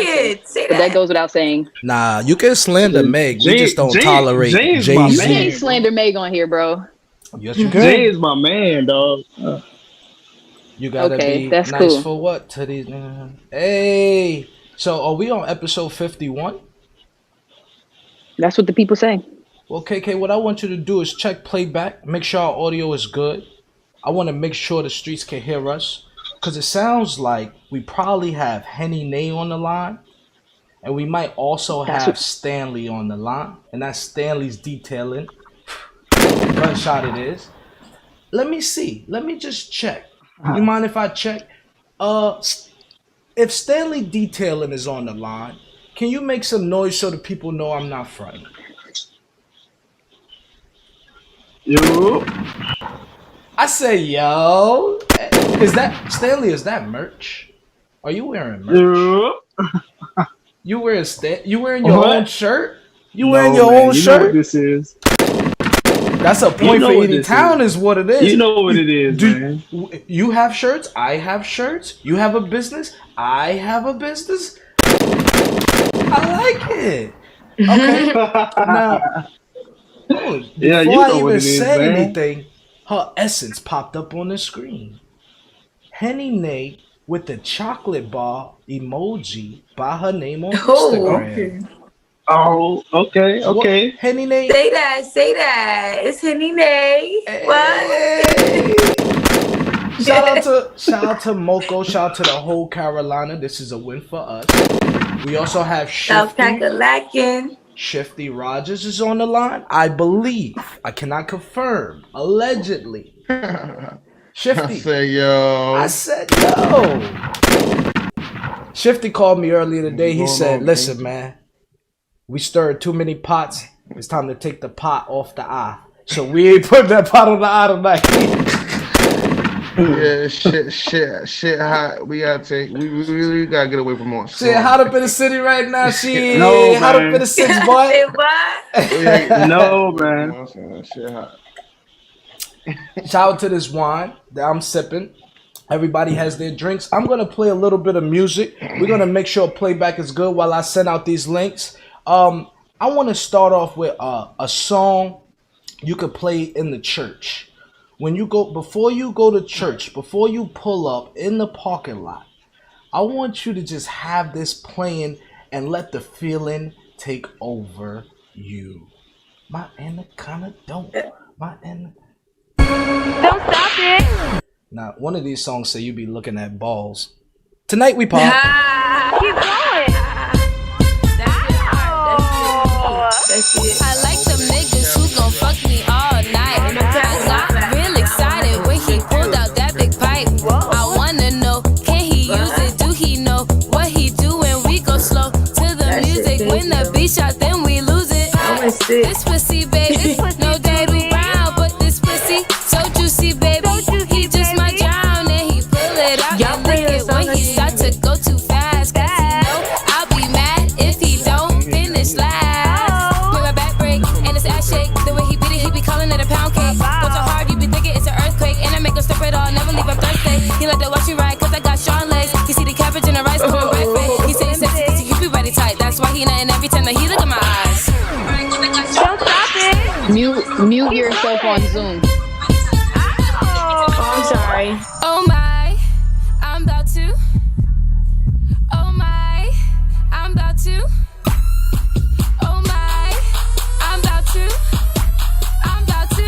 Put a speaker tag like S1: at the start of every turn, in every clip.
S1: Period. Say
S2: But that goes without saying.
S3: Nah, you can slander Meg. We just don't tolerate Jay-Z.
S2: You ain't slander Meg on here, bro.
S3: Yes, you can.
S4: Jay is my man, dog.
S3: You gotta be
S2: that's
S3: nice
S2: cool.
S3: for what to these? Hey, so are we on episode 51?
S2: That's what the people say.
S3: Well, KK, what I want you to do is check playback. Make sure our audio is good. I want to make sure the streets can hear us. Because it sounds like we probably have Henny Nae on the line. And we might also have Stanley on the line. And that's Stanley's detailing. Gunshot it is. Let me see. Let me just check. You mind if I check? If Stanley detailing is on the line, can you make some noise so the people know I'm not fronting?
S4: Yo.
S3: I say, yo. Is that Stanley? Is that merch? Are you wearing merch?
S4: Yo.
S3: You wearing your own shirt? You wearing
S4: No,
S3: your
S4: man,
S3: own
S4: you
S3: shirt?
S4: know what this is.
S3: That's a point
S4: know
S3: for
S4: what
S3: Eddie
S4: this
S3: Town
S4: is.
S3: is what it is.
S4: You know what it is, man.
S3: You have shirts. I have shirts. You have a business. I have a business. I like it. Okay. Now, before
S4: Yeah, you
S3: I
S4: know
S3: even
S4: what it is,
S3: said
S4: man.
S3: anything, her essence popped up on the screen. Henny Nae with the chocolate bar emoji by her name on Instagram.
S1: Okay.
S4: Oh, okay, okay.
S3: What? Henny Nae.
S1: Say that. It's Henny Nae.
S3: Hey.
S1: What?
S3: Shout out to Moko. Shout out to the whole Carolina. This is a win for us. We also have
S1: South Kakalackin.
S3: Shifty Rogers is on the line. I believe. I cannot confirm. Allegedly. Shifty.
S5: I said,
S3: yo. Shifty called me earlier today. He said, listen, man. We stirred too many pots. It's time to take the pot off the eye. So we ain't putting that pot on the eye tonight.
S5: Yeah, shit hot. We really gotta get away from all
S3: Shit hot up in the city right now. Shit
S4: No,
S3: hot
S4: man.
S3: up in the city, boy.
S4: No, man.
S5: Shit hot.
S3: Shout out to this wine that I'm sipping. Everybody has their drinks. I'm gonna play a little bit of music. We're gonna make sure playback is good while I send out these links. I want to start off with a song you could play in the church. When you go, before you go to church, before you pull up in the parking lot, I want you to just have this playing and let the feeling take over you. My anaconda don't. My anaconda.
S6: Don't stop it.
S3: Now, one of these songs say you be looking at balls. Tonight we pop.
S6: Keep going.
S1: That's it.
S7: I like them niggas who gon' fuck me all night. I got real excited when he pulled out that big pipe. I wanna know, can he use it? Do he know what he do when we go slow to the music? When the beat shot, then we lose it. This pussy, baby, no doodle brown, but this pussy so juicy, baby. He just might drown and he pull it out and lick it when he start to go too fast. 'Cause he know I'll be mad if he don't finish last. With my back break and his ass shake, the way he beat it, he be calling it a pound cake. Go so hard, you be thinking it's an earthquake, and I make him step it all, never leave him thirsty. He like to watch me ride 'cause I got Sean legs. He see the cabbage and the rice coming breakfast. He say it's sexy 'cause he be body tight. That's why he nothing every time that he look at my eyes.
S6: Don't stop it.
S2: Mute yourself on Zoom.
S1: I'm sorry.
S7: Oh my, I'm about to. Oh my, I'm about to. Oh my, I'm about to. I'm about to.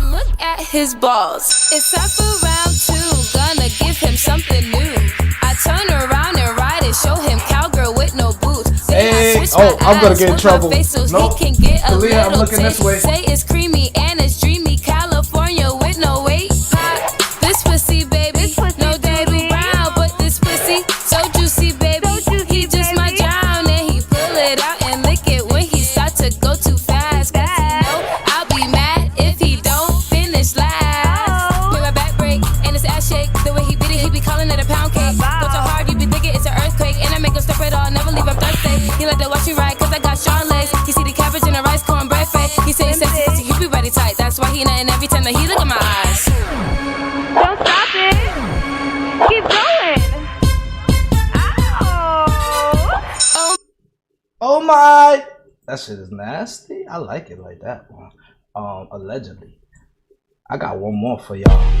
S7: Look at his balls. It's up around two. Gonna give him something new. I turn around and ride and show him cowgirl with no boots.
S3: Hey, I'm gonna get in trouble. No,
S7: he can get a
S3: Aaliyah, I'm
S7: little
S3: looking this way.
S7: Say it's creamy and it's dreamy. California with no weight. Pop this pussy, baby. No doodle brown, but this pussy so juicy, baby. He just might drown and he pull it out and lick it when he start to go too fast. 'Cause he know I'll be mad if he don't finish last. With my back break and his ass shake, the way he beat it, he be calling it a pound cake. Go so hard, you be thinking it's an earthquake, and I make him step it all, never leave him thirsty. He like to watch me ride 'cause I got Sean legs. He see the cabbage and the rice cornbread fat. He say it's sexy 'cause he be body tight. That's why he nothing every time that he look at my eyes.
S6: Don't stop it. Keep going.
S3: my. That shit is nasty. I like it like that one. Allegedly. I got one more for y'all.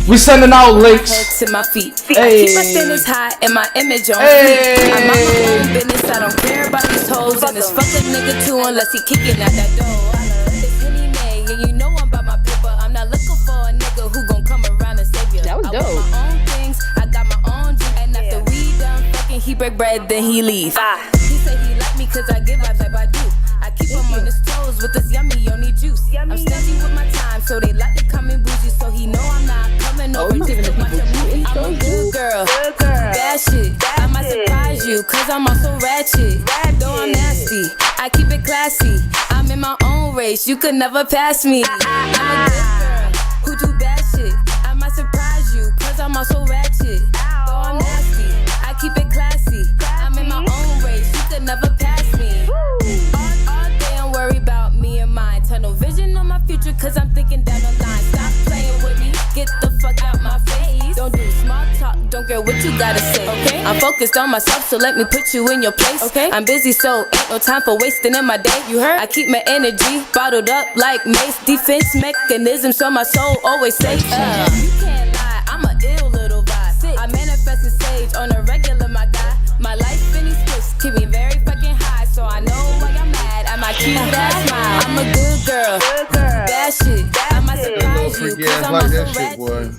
S3: We sending out links.
S7: To my feet.
S3: Hey.
S7: I keep my standards high and my image on
S3: Hey.
S7: fleek. I'm on my own business. I don't care about these hoes. And this fuck a nigga too unless he kicking out that door. It's Henny Nae, and you know I'm about my paper. I'm not looking for a nigga who gon' come around and save you.
S2: That was
S7: I
S2: dope.
S7: want my own things. I got my own dream. And after we done fucking, he break bread, then he leave. He say he like me cause I give vibes like I do. I keep him on his toes with this yummy juice. I'm stingy with my time, so they like to come in bougie. So he know I'm not coming over
S2: you
S7: just
S2: giving
S7: to
S2: the
S7: watch
S2: people
S7: a movie.
S2: two
S7: I'm a
S2: intros,
S7: good girl, bad shit. I might surprise you, cause I'm also ratchet. Though I'm nasty, I keep it classy. I'm in my own race, you could never pass me. I'm a good girl who do bad shit. I might surprise you, cause I'm also ratchet. Though I'm nasty, I keep it classy. I'm in my own race, you could never pass me. All day I'm worried about me and mine. Tunnel vision on my future, cause I'm thinking down the line. Stop playing with me, get the fuck out my face. Don't do small talk, don't care what you gotta say, okay? I'm focused on myself, so let me put you in your place, okay? I'm busy, so ain't no time for wasting in my day, you heard? I keep my energy bottled up like Mace. Defense mechanism, so my soul always safe. You can't lie, I'm a ill little vibe. I manifest in sage on a regular, my guy. My life in these splits keep me very fucking high, so I know why I'm mad. I might keep that smile. I'm a good girl, bad shit. I might surprise you,
S5: Yeah,
S7: cause
S5: it's
S7: I'm
S5: like
S7: also
S5: that shit, boy.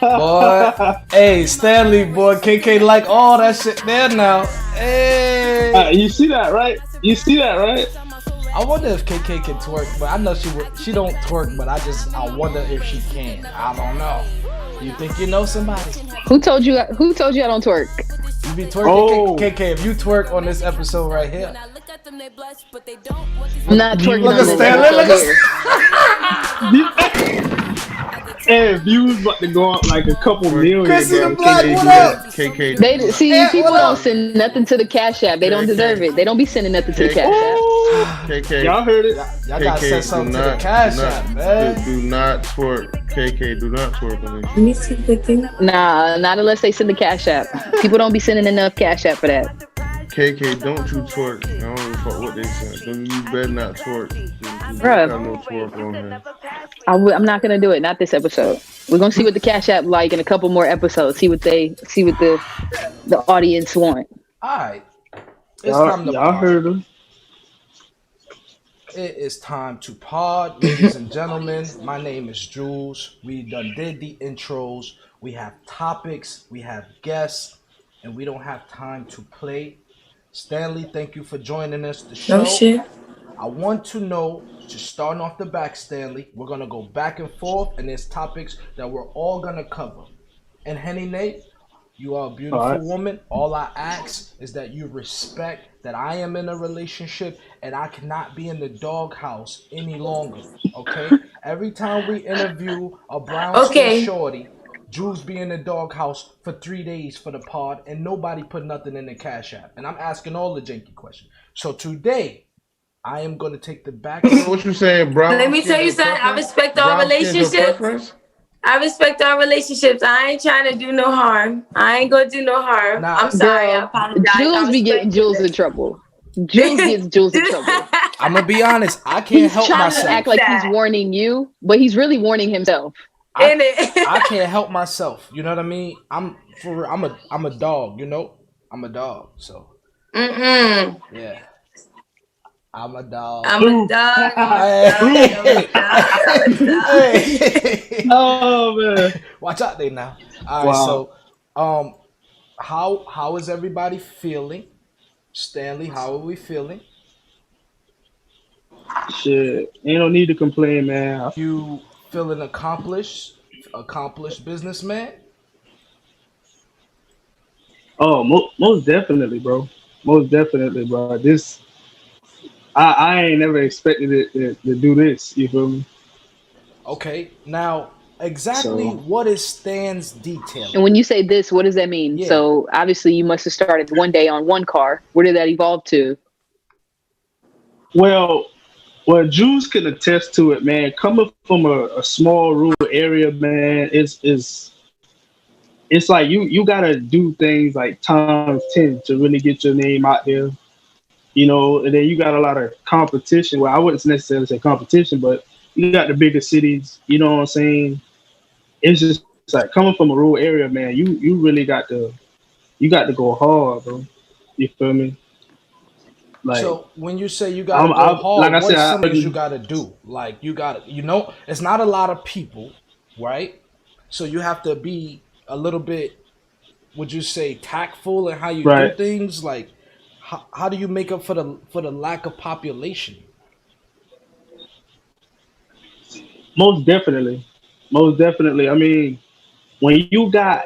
S3: Boy. Hey, Stanley, boy. KK like all that shit there now. Hey.
S4: You see that, right? You see that, right?
S3: I wonder if KK can twerk, but I know she don't twerk, but I wonder if she can. I don't know. You think you know somebody?
S2: Who told you I don't twerk?
S3: You be twerking,
S4: Oh.
S3: KK. If you twerk on this episode right here.
S2: I'm not twerking
S3: Look
S2: on
S3: at
S2: this
S3: Stanley, look
S2: episode
S3: at
S2: here.
S4: And views about to go up like a couple million.
S3: Chrissy the
S4: bro.
S3: Black,
S5: KK
S3: what
S5: do
S3: up?
S5: that. KK.
S2: They see
S3: Yeah,
S2: people
S3: what
S2: don't
S3: up?
S2: send nothing to the Cash App. They don't deserve it. They don't be sending nothing to the Cash App.
S5: KK.
S4: Y'all heard it?
S3: Y'all gotta send something to the Cash App, man.
S5: Do not twerk. KK, do not twerk on this.
S1: Let me see the thing.
S2: Nah, not unless they send the Cash App. People don't be sending enough Cash App for that.
S5: KK, don't you twerk. I don't give a fuck what they say. You better not twerk.
S2: Bruh.
S5: Got no twerk on here.
S2: I'm not gonna do it. Not this episode. We're gonna see what the Cash App like in a couple more episodes. See what the audience want.
S3: Alright. It's time to
S4: Y'all
S3: pod.
S4: heard them.
S3: It is time to pod, ladies and gentlemen. My name is Julz. We done did the intros. We have topics, we have guests, and we don't have time to play. Stanley, thank you for joining us. The show.
S1: No shit.
S3: I want to know, just starting off the back, Stanley, we're going to go back and forth, and there's topics that we're all going to cover. And Henny Nae, you are a beautiful
S4: All right.
S3: woman. All I ask is that you respect that I am in a relationship and I cannot be in the doghouse any longer, okay? Every time we interview a brown skin shorty, Julz be in the doghouse for 3 days for the pod, and nobody put nothing in the Cash App. And I'm asking all the janky questions. So today, I am going to take the back.
S5: What you saying, bro?
S1: Let me tell you something. I respect our relationships. I respect our relationships. I ain't trying to do no harm. I ain't gonna do no harm.
S3: Nah,
S1: I'm sorry. I
S2: Girl,
S1: apologize.
S2: Julz be getting Julz in trouble. Julz gets Julz in trouble.
S3: I'm going to be honest. I can't
S2: He's
S3: help
S2: trying
S3: myself.
S2: to act like he's warning you, but he's really warning himself.
S3: I can't help myself. You know what I mean? I'm a dog, you know? I'm a dog, so. Yeah. I'm a dog.
S1: I'm a dog.
S3: Hey.
S4: Oh man.
S3: Watch out there now. All right, so how is everybody feeling? Stanley, how are we feeling?
S4: Shit. Ain't no need to complain, man.
S3: You feeling accomplished businessman?
S4: Oh, most definitely, bro. Most definitely, bro. This, I ain't never expected it to do this. You feel me?
S3: Okay, now exactly what is Stan's detail?
S2: And when you say this, what does that mean?
S3: Yeah.
S2: So obviously you must have started one day on one car. Where did that evolve to?
S4: Well, Julz can attest to it, man. Coming from a small rural area, man, it's like you gotta do things like times 10 to really get your name out there. you know, and then you got a lot of competition. Well, I wouldn't necessarily say competition, but you got the bigger cities, you know what I'm saying? It's just like coming from a rural area, man, you really got to go hard, bro. You feel me? Like,
S3: so when you say you gotta go hard,
S4: like I
S3: what's
S4: said,
S3: some things you gotta do? Like you gotta, it's not a lot of people, right? So you have to be a little bit, would you say, tactful in how you do things? Like, how do you make up for the lack of population?
S4: most definitely. I mean, when you got,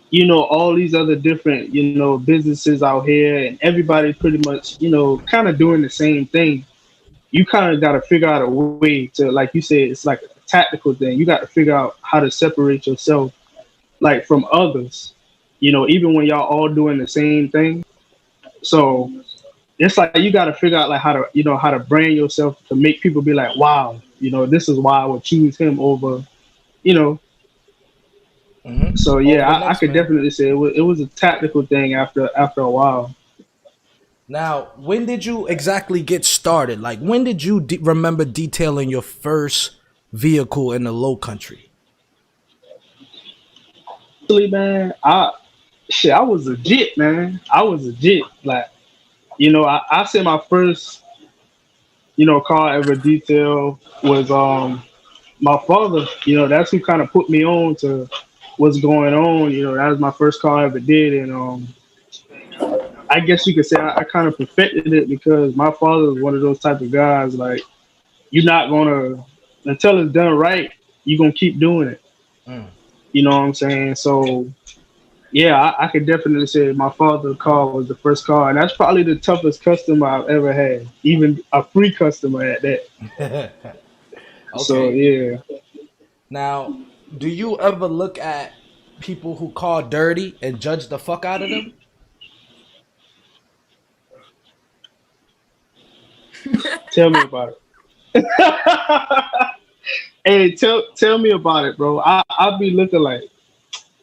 S4: you know, all these other different, you know, businesses out here and everybody pretty much, you know, kind of doing the same thing, you kind of got to figure out a way to, like you said, it's like a tactical thing. You got to figure out how to separate yourself, like, from others, you know, even when y'all all doing the same thing. So it's like you got to figure out like how to brand yourself to make people be like, wow, you know, this is why I would choose him over, you know.
S3: Mm-hmm.
S4: So yeah, I could definitely say it was a tactical thing after a while.
S3: Now, when did you exactly get started? Like, when did you remember detailing your first vehicle in the Low Country?
S4: Actually, man, I was legit, man. I was legit. Like, you know, I said my first, you know, car ever detail was my father. You know, that's who kind of put me on to what's going on. You know, that was my first car I ever did, and I guess you could say I kind of perfected it because my father was one of those type of guys. Like, you're not gonna, until it's done right, you're gonna keep doing it. You know what I'm saying? So yeah, I could definitely say my father's car was the first car, and that's probably the toughest customer I've ever had, even a free customer at that.
S3: Okay.
S4: So yeah.
S3: Now, do you ever look at people who call dirty and judge the fuck out of them?
S4: Tell me about it. Hey, tell me about it, bro. I'll be looking like,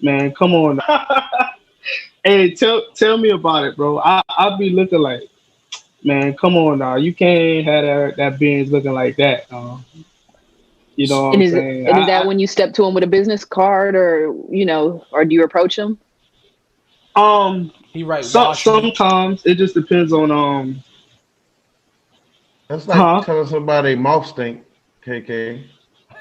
S4: man, come on. Hey, tell me about it, bro. I'll be looking like, man, come on now. You can't have that Benz looking like that. You know what I'm saying?
S2: And is that when you step to him with a business card, or you know, or do you approach him?
S3: He right.
S4: Sometimes it just depends on
S5: That's like telling somebody mouth stink, KK.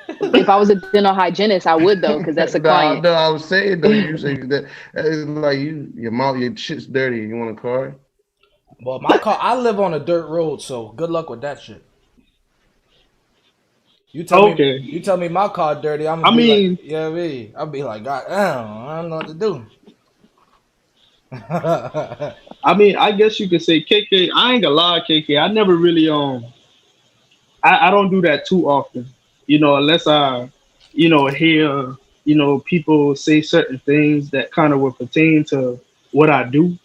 S2: If I was a dental hygienist, I would though, because that's a client.
S5: No, I was saying though, you say that it's like your mouth, your shit's dirty. You want a car?
S3: Well, my car, I live on a dirt road, so good luck with that shit. You tell me my car dirty. I'll be like, God damn, I don't know what to do.
S4: I mean, I guess you could say KK. I ain't gonna lie, KK. I never really I don't do that too often. You know, unless I, you know, hear, you know, people say certain things that kind of would pertain to what I do.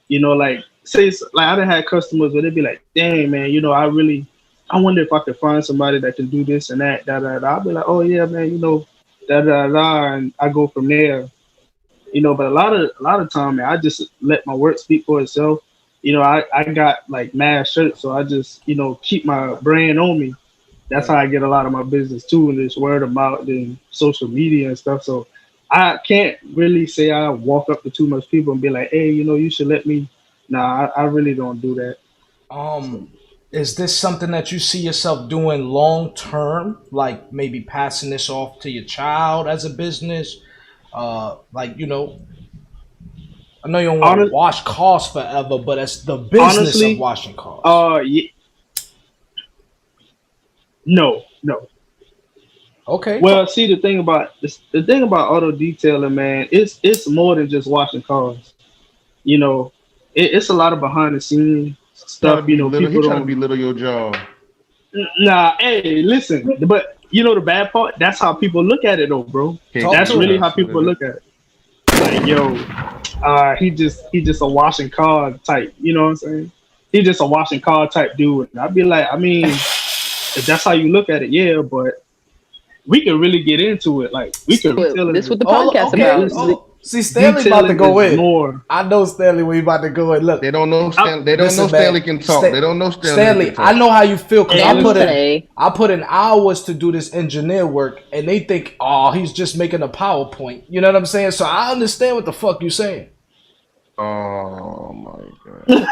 S4: You know, like I done had customers where they'd be like, dang man, you know, I wonder if I could find somebody that can do this and that, da da da. I'll be like, oh yeah, man, you know, da da da, and I go from there. You know, but a lot of time, man, I just let my work speak for itself. You know, I got like mad shirts, so I just, you know, keep my brand on me. That's how I get a lot of my business too, and this word of mouth and social media and stuff. So I can't really say I walk up to too much people and be like, hey, you know, you should let me. Nah, I really don't do that.
S3: Is this something that you see yourself doing long term? Like maybe passing this off to your child as a business? Like, you know, I know you don't want to wash cars forever, but it's the business of washing cars.
S4: Yeah. No.
S3: Okay.
S4: Well, see, the thing about auto detailing, man, it's more than just washing cars. You know, it's a lot of behind the scenes stuff. You know, people
S5: trying to belittle your job.
S4: Nah, hey, listen, but you know the bad part? That's how people look at it, though, bro. That's really how people look at it. Like, yo, he just a washing car type. You know what I'm saying? He just a washing car type dude. And I'd be like, I mean, if that's how you look at it, yeah, but we can really get into it. Like, we can.
S2: This is what the podcast about.
S3: See, Stanley about to go in.
S4: More.
S3: I know Stanley when he about to go in. Look,
S5: They don't know Stanley. They don't know Stanley can talk. They don't know
S3: Stanley.
S5: can talk.
S3: I know how you feel because
S2: Stanley.
S3: I put in hours to do this engineer work, and they think, oh, he's just making a PowerPoint. You know what I'm saying? So I understand what the fuck you saying.
S5: Oh my god.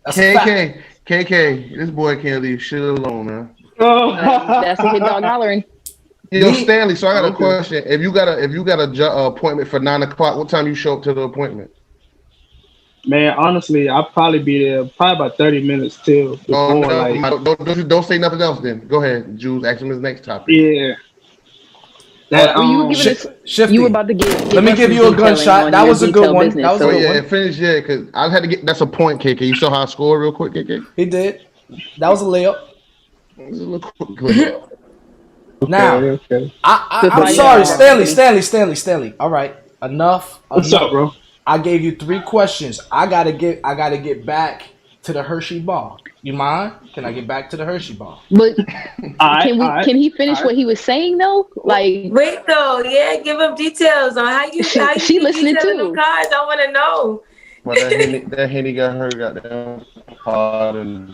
S5: KK, this boy can't leave shit alone, man.
S2: That's a hit dog hollering.
S5: Yo, Stanley. So I got a question. If you got a appointment for 9 o'clock, what time you show up to the appointment?
S4: Man, honestly, I'll probably be there probably about 30 minutes till before.
S5: Don't say nothing else. Then go ahead, Julz. Ask him his next topic.
S4: Yeah.
S3: Shifty.
S2: You were about to get
S3: Let me give you a gunshot. That was a good one. That was a good one.
S5: Finish, because I had to get. That's a point, KK. You saw how I scored real quick, KK.
S3: He did. That was a layup.
S5: It was a little quick layup.
S3: Now,
S4: okay.
S3: I'm sorry, Stanley. All right, enough.
S4: What's up, bro?
S3: I gave you 3 questions. I gotta get back to the Hershey bar. You mind? Can I get back to the Hershey bar?
S2: But can he finish what he was saying though? Like,
S1: wait though, yeah, give him details on how you
S2: she listening too.
S1: Them cards. I want to know.
S5: Well, that Henny got her goddamn hard and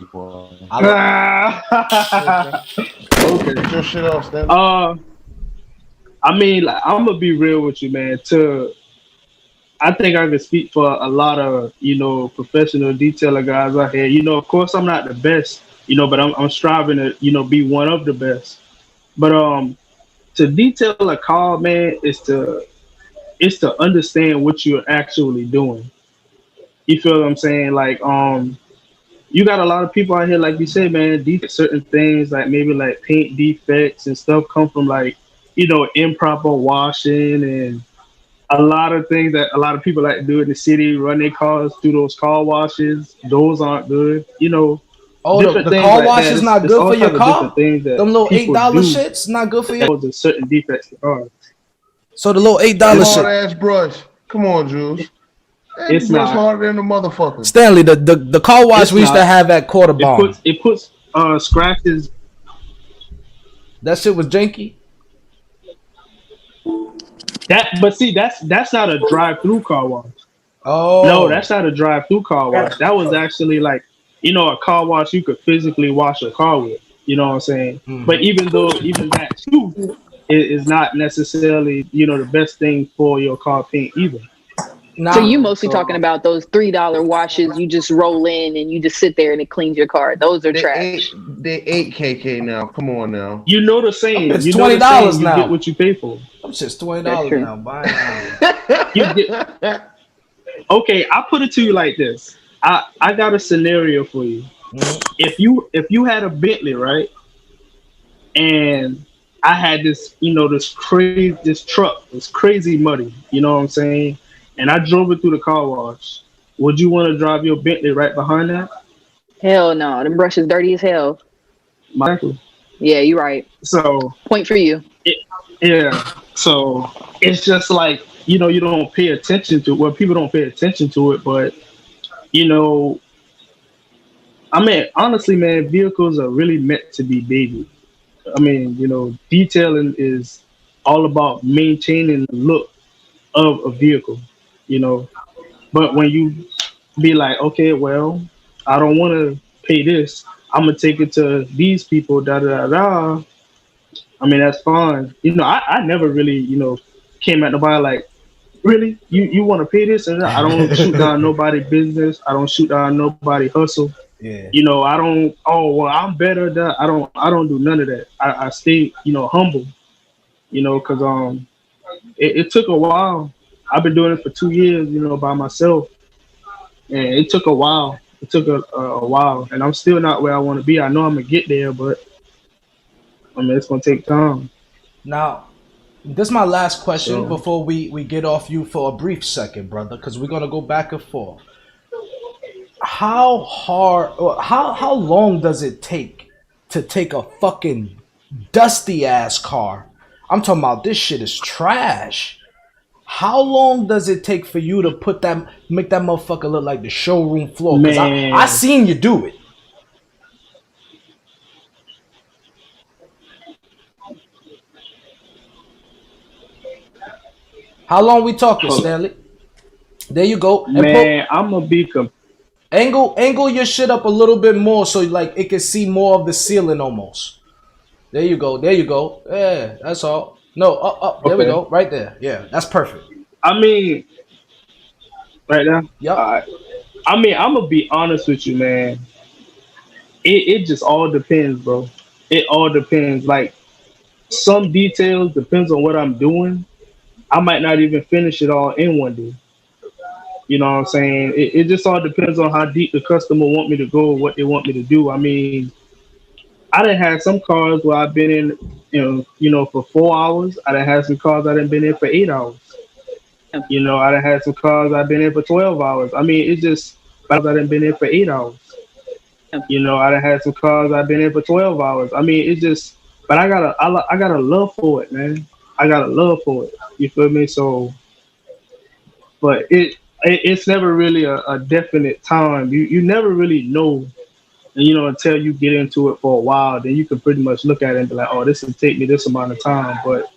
S5: okay, get your shit off, Stanley.
S4: I mean, like, I'm gonna be real with you, man. I think I can speak for a lot of, professional detailer guys out here. Of course, I'm not the best, but I'm striving to, be one of the best. But to detail a car, man, is to understand what you're actually doing. You feel what I'm saying? Like, you got a lot of people out here, like you said, man, certain things, like maybe like paint defects and stuff come from like, improper washing and a lot of things that a lot of people like to do in the city, run their cars through those car washes. Those aren't good,
S3: Oh, the car wash is not good for your car? Them little $8 shits not good for you?
S4: There's certain defects to cars.
S3: So the little $8 shit.
S5: Hard-ass brush. Come on, Julz.
S4: It's
S5: brush
S4: not
S5: harder than the motherfucker.
S3: Stanley, the car wash we used to have at Quarter Bomb.
S4: It puts scratches.
S3: That shit was janky.
S4: That's not a drive-through car wash.
S3: Oh
S4: no, that's not a drive-through car wash. That was actually like, a car wash you could physically wash a car with. You know what I'm saying? Mm-hmm. But even that too is not necessarily the best thing for your car paint either.
S2: So you mostly talking about those $3 washes you just roll in and you just sit there and it cleans your car. Those are trash.
S5: They 8 now. Come on now.
S4: You know the saying.
S3: It's
S4: $20
S3: now.
S4: You get what you pay for.
S3: I'm just $20 now. Buy now.
S4: Okay, I'll put it to you like this. I got a scenario for you. Mm-hmm. If you had a Bentley, right, and I had this, this truck, this crazy muddy, you know what I'm saying? And I drove it through the car wash. Would you want to drive your Bentley right behind that?
S2: Hell no. Them brushes dirty as hell.
S4: Michael.
S2: Yeah, you're right. So point for you.
S4: So it's just like, you don't pay attention to it. Well, people don't pay attention to it, but I mean, honestly, man, vehicles are really meant to be babied. I mean, detailing is all about maintaining the look of a vehicle. But when you be like, okay, well, I don't want to pay this. I'm gonna take it to these people. Da da da. I mean, that's fine. I never really, came at nobody like, really, you want to pay this? And I don't shoot down nobody's business. I don't shoot down nobody hustle.
S3: Yeah.
S4: I don't. Oh well, I'm better than. I don't do none of that. I stay, humble. Because it took a while. I've been doing it for 2 years, by myself, and it took a while. It took a while, and I'm still not where I want to be. I know I'm gonna get there, but I mean, it's gonna take time.
S3: Now, this is my last question before we get off you for a brief second, brother, because we're gonna go back and forth. How long does it take to take a fucking dusty ass car? I'm talking about this shit is trash. How long does it take for you to make that motherfucker look like the showroom floor? Because I seen you do it. How long we talking, Stanley? There you go. And
S4: Man, I'm gonna be
S3: angle your shit up a little bit more so like it can see more of the ceiling almost. There you go. There you go. Yeah, that's all. No, up. There we go. Right there. Yeah, that's perfect.
S4: I mean, right now.
S3: Yep.
S4: All right. I mean, I'm gonna be honest with you, man. It just all depends, bro. It all depends. Like some details depends on what I'm doing. I might not even finish it all in one day. You know what I'm saying? It just all depends on how deep the customer want me to go, what they want me to do. I mean, I done had some cars where I've been in, for 4 hours. I done had some cars I done been in for 8 hours. I done had some cars I've been in for 12 hours. I mean, it's just I done been in for 8 hours. I done had some cars I've been in for 12 hours. I mean, it's just, but I got a love for it, man. I got a love for it. You feel me? So, but it's never really a definite time. You never really know. And, until you get into it for a while, then you can pretty much look at it and be like, oh, this will take me this amount of time. But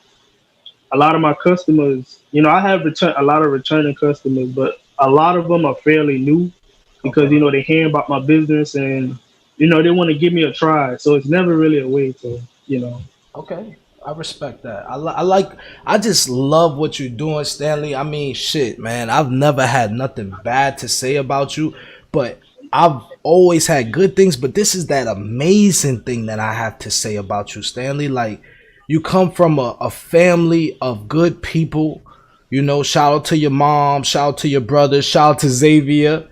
S4: a lot of my customers, I have a lot of returning customers, but a lot of them are fairly new because, they hear about my business and, they want to give me a try. So it's never really a way to,
S3: Okay. I respect that. I just love what you're doing, Stanley. I mean, shit, man. I've never had nothing bad to say about you, but I've always had good things, but this is that amazing thing that I have to say about you, Stanley. Like, you come from a family of good people. Shout out to your mom, shout out to your brothers, shout out to Xavier.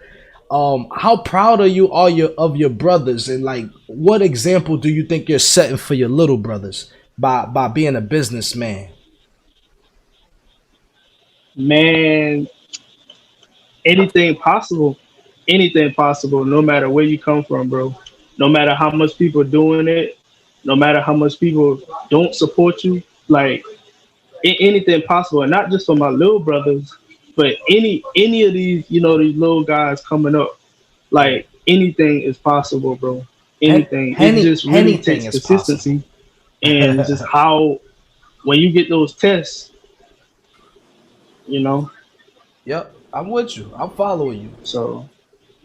S3: How proud are you of your brothers, and like, what example do you think you're setting for your little brothers by being a businessman?
S4: Man, anything possible, no matter where you come from, bro. No matter how much people doing it, no matter how much people don't support you, like anything possible. And not just for my little brothers, but any of these, these little guys coming up, like anything is possible, bro. Anything. It just really takes consistency and just how when you get those tests,
S3: Yep, I'm with you. I'm following you.
S4: So,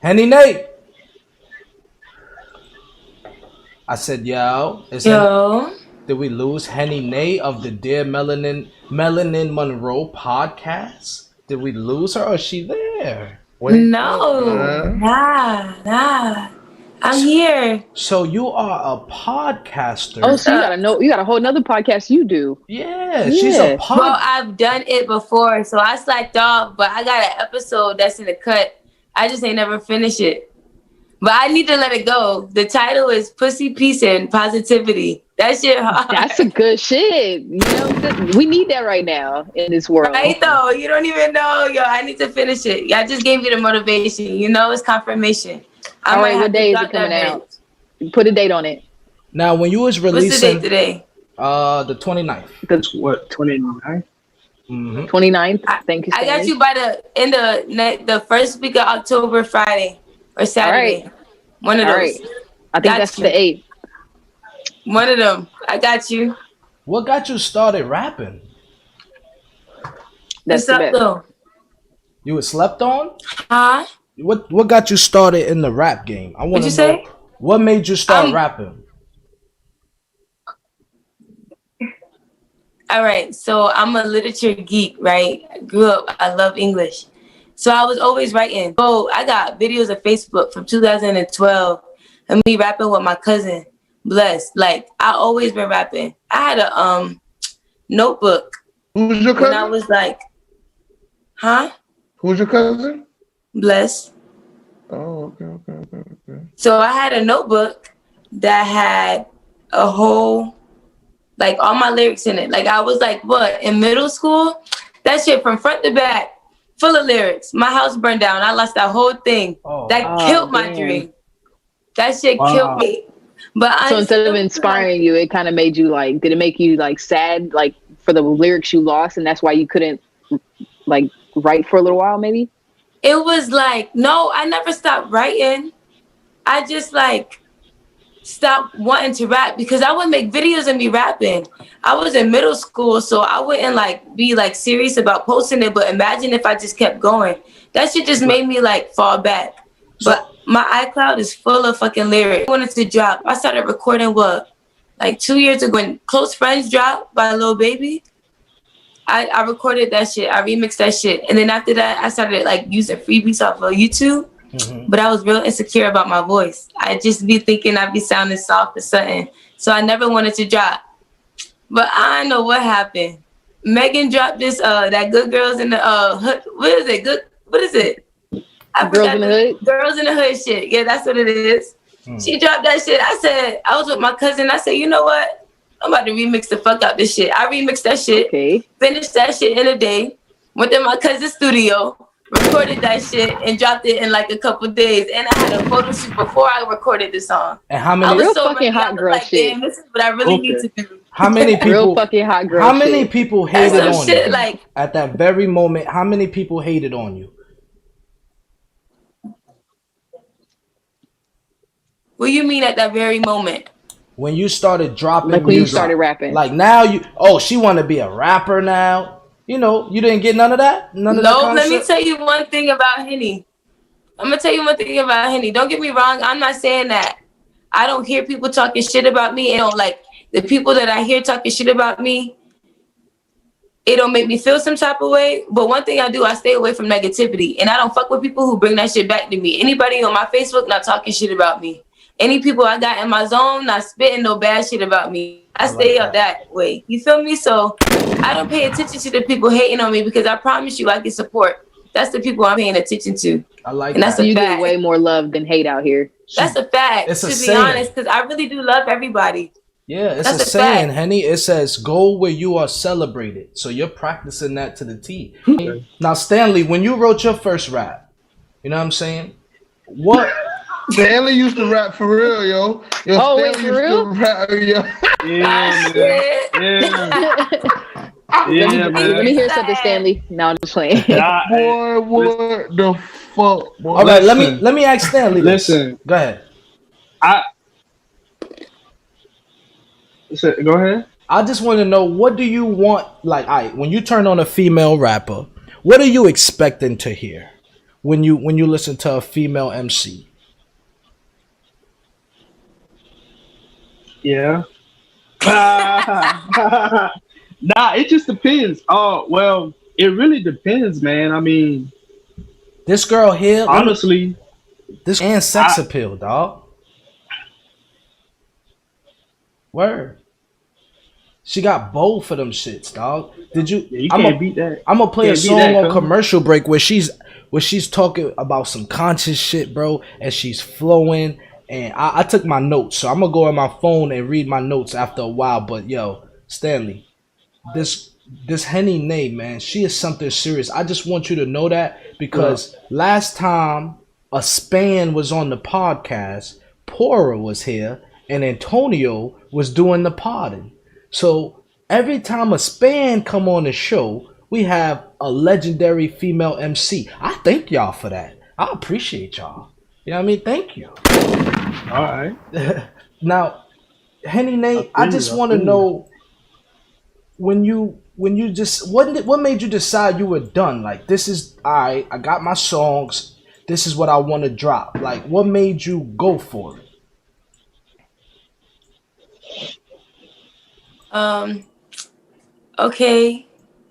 S3: Henny Nae. I said, yo. Did we lose Henny Nae of the Dear Melanin Monroe podcast? Did we lose her or is she there?
S1: No, nah. I'm here.
S3: So you are a podcaster.
S2: Oh, so you got a whole nother podcast you do.
S3: Yeah. She's a podcaster.
S1: Well, I've done it before, so I slacked off, but I got an episode that's in the cut. I just ain't never finished it. But I need to let it go. The title is Pussy, Peace, and Positivity. That shit hard.
S2: That's a good shit. We need that right now in this world.
S1: Right though, you don't even know. Yo, I need to finish it. I just gave you the motivation. It's confirmation.
S2: All right, what day is it coming out? Put a date on it.
S3: Now, when you was releasing...
S1: What's the date today?
S3: The 29th.
S4: That's what, 29th?
S3: Mm-hmm.
S2: 29th. Thank you, Stanley.
S1: I got you by the first week of October, Friday or Saturday.
S2: Right.
S1: One of those.
S2: Right. I think that's the 8th.
S1: One of them. I got you.
S3: What got you started rapping?
S2: That's the best.
S1: Though?
S3: You was slept on?
S1: Huh?
S3: What got you started in the rap game? I want to know.
S1: Say?
S3: What made you start rapping?
S1: All right. So I'm a literature geek, right? I grew up. I love English. So I was always writing. Oh, I got videos of Facebook from 2012 of me rapping with my cousin, Bless. Like, I always been rapping. I had a notebook.
S5: Who's your cousin?
S1: When I was like, huh?
S5: Who's your cousin?
S1: Bless.
S5: Oh, okay.
S1: So I had a notebook that had a whole, like, all my lyrics in it. Like, I was like, what, in middle school? That shit from front to back. Full of lyrics. My house burned down. I lost that whole thing. That killed my dream. That shit killed me. But
S2: so instead of inspiring you, it kind of made you like, did it make you like sad, like for the lyrics you lost, and that's why you couldn't like write for a little while, maybe?
S1: It was like, no, I never stopped writing. I just like stopped wanting to rap because I would make videos of me rapping. I was in middle school, so I wouldn't like be like serious about posting it. But imagine if I just kept going. That shit just made me like fall back. But my iCloud is full of fucking lyrics. I wanted to drop. I started recording like 2 years ago when Close Friends dropped by Lil Baby. I recorded that shit. I remixed that shit. And then after that, I started like using freebies off of YouTube. But I was real insecure about my voice. I just be thinking I'd be sounding soft or something. So I never wanted to drop. But I don't know what happened. Megan dropped this, that Good Girls in the Hood. What is it? What is it?
S2: Girls in the Hood?
S1: Girls in the Hood shit. Yeah, that's what it is. She dropped that shit. I was with my cousin. I said, you know what? I'm about to remix the fuck out this shit. I remixed that shit. Okay. Finished that shit in a day. Went to my cousin's studio. Recorded that shit and dropped it in like a couple days. And I had a photo shoot before I recorded the song.
S3: And how many
S2: real fucking hot girl like, shit?
S1: Damn, this is what I really need to do.
S3: How many people?
S2: Real fucking hot girl.
S3: How many people hated on
S1: shit,
S3: you?
S1: like,
S3: at that very moment, how many people hated on you?
S1: What do you mean at that very moment?
S3: When you started dropping
S2: like when
S3: music,
S2: you started rapping.
S3: Like now she want to be a rapper now. You know, you didn't get none of that? None of that concept?
S1: Let me tell you one thing about Henny. I'm going to tell you one thing about Henny. Don't get me wrong. I'm not saying that. I don't hear people talking shit about me. And like the people that I hear talking shit about me, it don't make me feel some type of way. But one thing I do, I stay away from negativity. And I don't fuck with people who bring that shit back to me. Anybody on my Facebook not talking shit about me. Any people I got in my zone not spitting no bad shit about me. I stay up that way. You feel me? So I don't pay attention to the people hating on me because I promise you I get support. That's the people I'm paying attention to.
S3: I like
S1: and that's
S3: that.
S1: a
S2: you
S1: fact.
S2: get way more love than hate out here.
S1: That's a fact.
S3: It's a
S1: to be honest, because I really do love everybody.
S3: Yeah, it's
S1: That's
S3: a saying,
S1: fact.
S3: Henny. It says, go where you are celebrated. So you're practicing that to the T. Now, Stanley, when you wrote your first rap, you know what I'm saying? What?
S5: Stanley used to rap for real, yo.
S2: Oh,
S5: Stanley
S2: wait, for
S5: used
S2: real?
S5: to rap, yo.
S4: Yeah, man.
S2: Let me hear something, Stanley. No, I'm just playing.
S5: Boy, what the fuck? Boy.
S3: All right, let me ask Stanley this.
S4: Listen.
S3: Go ahead.
S4: Go ahead.
S3: I just want to know, what do you want? Like, when you turn on a female rapper, what are you expecting to hear when you listen to a female MC?
S4: Yeah. Nah, it just depends. Oh, well, it really depends, man. I mean,
S3: this girl here,
S4: honestly,
S3: this and sex appeal, dog. Word. She got both of them shits, dog. Did you?
S4: Yeah, you can't beat that.
S3: I'm gonna play a
S4: Can't beat
S3: song
S4: that,
S3: on
S4: cuz.
S3: commercial break where she's talking about some conscious shit, bro, and she's flowing. And I took my notes, so I'm gonna go on my phone and read my notes after a while. But yo, Stanley, this Henny Nae, man, she is something serious. I just want you to know that because last time a span was on the podcast, Pora was here and Antonio was doing the podding. So every time a span come on the show, we have a legendary female MC. I thank y'all for that. I appreciate y'all. You know what I mean? Thank you.
S4: All right.
S3: Now, Henny Nae, I just want to know when you just what made you decide you were done? Like, this is I got my songs. This is what I want to drop. Like, what made you go for it?
S1: Okay.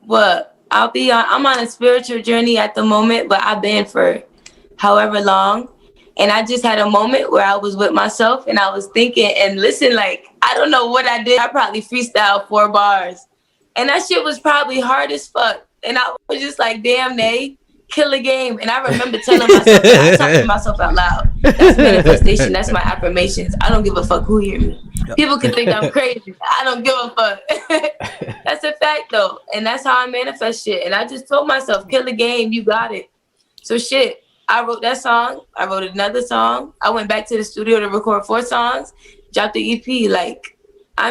S1: Well, I'm on a spiritual journey at the moment, but I've been for however long. And I just had a moment where I was with myself and I was thinking and listen, like, I don't know what I did. I probably freestyled 4 bars. And that shit was probably hard as fuck. And I was just like, damn, Nae, kill a game. And I remember telling myself, I talk to myself out loud. That's manifestation. That's my affirmations. I don't give a fuck who hear me. People can think I'm crazy. I don't give a fuck. That's a fact, though. And that's how I manifest shit. And I just told myself, kill the game. You got it. So shit. I wrote that song. I wrote another song. I went back to the studio to record 4 songs, dropped the EP. Because I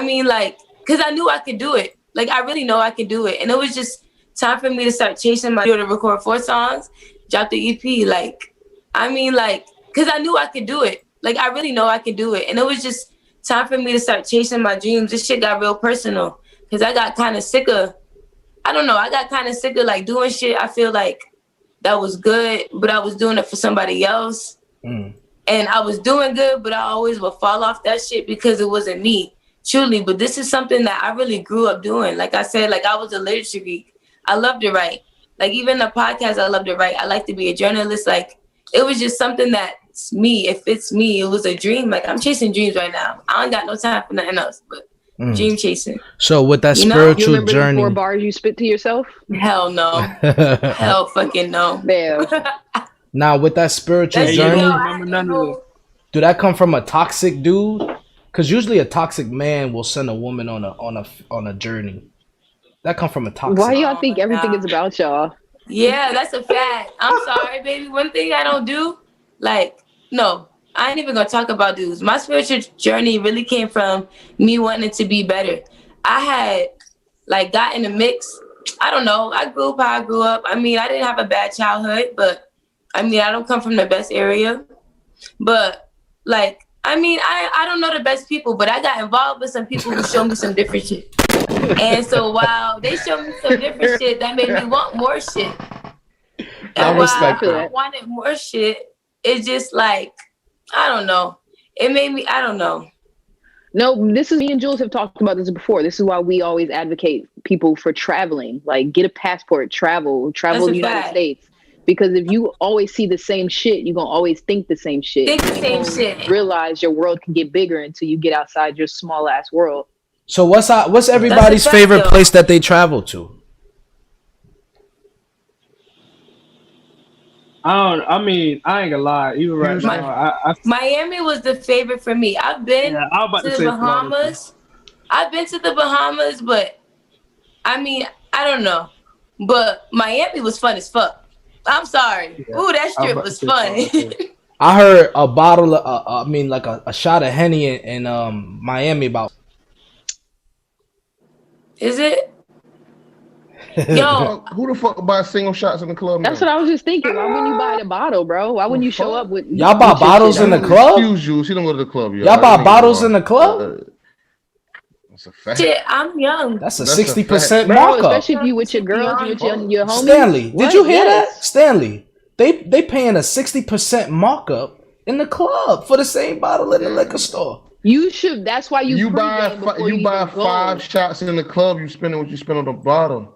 S1: knew I could do it. Like, I really know I could do it. And it was just time for me to start chasing my studio to record 4 songs, drop the EP. Because I knew I could do it. Like, I really know I could do it. And it was just time for me to start chasing my dreams. This shit got real personal because I got kind of sick of, I don't know, I got kind of sick of like doing shit I feel like that was good, but I was doing it for somebody else. And I was doing good, but I always would fall off that shit because it wasn't me, truly. But this is something that I really grew up doing. Like I said, like I was a literature geek. I loved to write. Like even the podcast, I loved to write. I like to be a journalist. Like it was just something that's me. If it's me, it was a dream. Like I'm chasing dreams right now. I ain't got no time for nothing else but dream chasing.
S3: So with that
S2: You
S3: spiritual
S2: remember
S3: journey,
S2: the 4 bars you spit to yourself?
S1: Hell no. Hell fucking no.
S2: Damn.
S3: now with that spiritual
S1: That's
S3: journey,
S1: real.
S4: remember none of it.
S3: do that come from a toxic dude? Because usually a toxic man will send a woman on a journey. That come from a toxic.
S2: Why y'all think
S1: my
S2: everything
S1: God.
S2: is about y'all?
S1: Yeah, that's a fact. I'm sorry, baby. One thing I don't do, like, no, I ain't even gonna talk about dudes. My spiritual journey really came from me wanting to be better. I had like got in the mix. I don't know. I grew up how I grew up. I mean, I didn't have a bad childhood, but I mean, I don't come from the best area. But like, I mean, I don't know the best people, but I got involved with some people who showed me some different shit. And so while they showed me some different shit, that made me want more shit. And while I wanted more shit, it's just like, I don't know. It made me, I don't know.
S2: No, this is me and Julz have talked about this before. This is why we always advocate people for traveling. Like get a passport, travel to the United States. Because if you always see the same shit, you're going to always think the same shit.
S1: Think the same shit.
S2: Realize your world can get bigger until you get outside your small ass world.
S3: So what's everybody's favorite place that they travel to?
S4: I mean, I ain't gonna lie. Even right now,
S1: Miami was the favorite for me. I've been
S4: Yeah, I was about
S1: to
S4: to
S1: the
S4: say
S1: Bahamas. I've been to the Bahamas, but I mean, I don't know. But Miami was fun as fuck. I'm sorry.
S4: Yeah,
S1: Ooh, that strip was fun.
S3: I heard a bottle of, like a shot of Henny in Miami about.
S1: Is it? Yo,
S5: Who the fuck buys single shots in the club?
S2: That's
S5: now?
S2: what I was just thinking. Why wouldn't you buy the bottle, bro? Why wouldn't you show up with
S3: Y'all buy bottles in the club?
S5: Excuse you. She don't go to the club.
S3: Y'all buy bottles in the club?
S5: That's a fact.
S1: shit, I'm young.
S3: That's a
S5: That's a
S3: 60%
S2: Bro,
S3: markup.
S2: especially if you with your girls, you with your homies.
S3: Stanley,
S2: What?
S3: did you hear
S2: Yes.
S3: that? Stanley, they paying a 60% markup in the club for the same bottle in the liquor store.
S2: You should. That's why
S5: You buy
S2: pregame before
S5: you buy
S2: even go.
S5: 5 shots in the club. You spending what you spend on the bottle.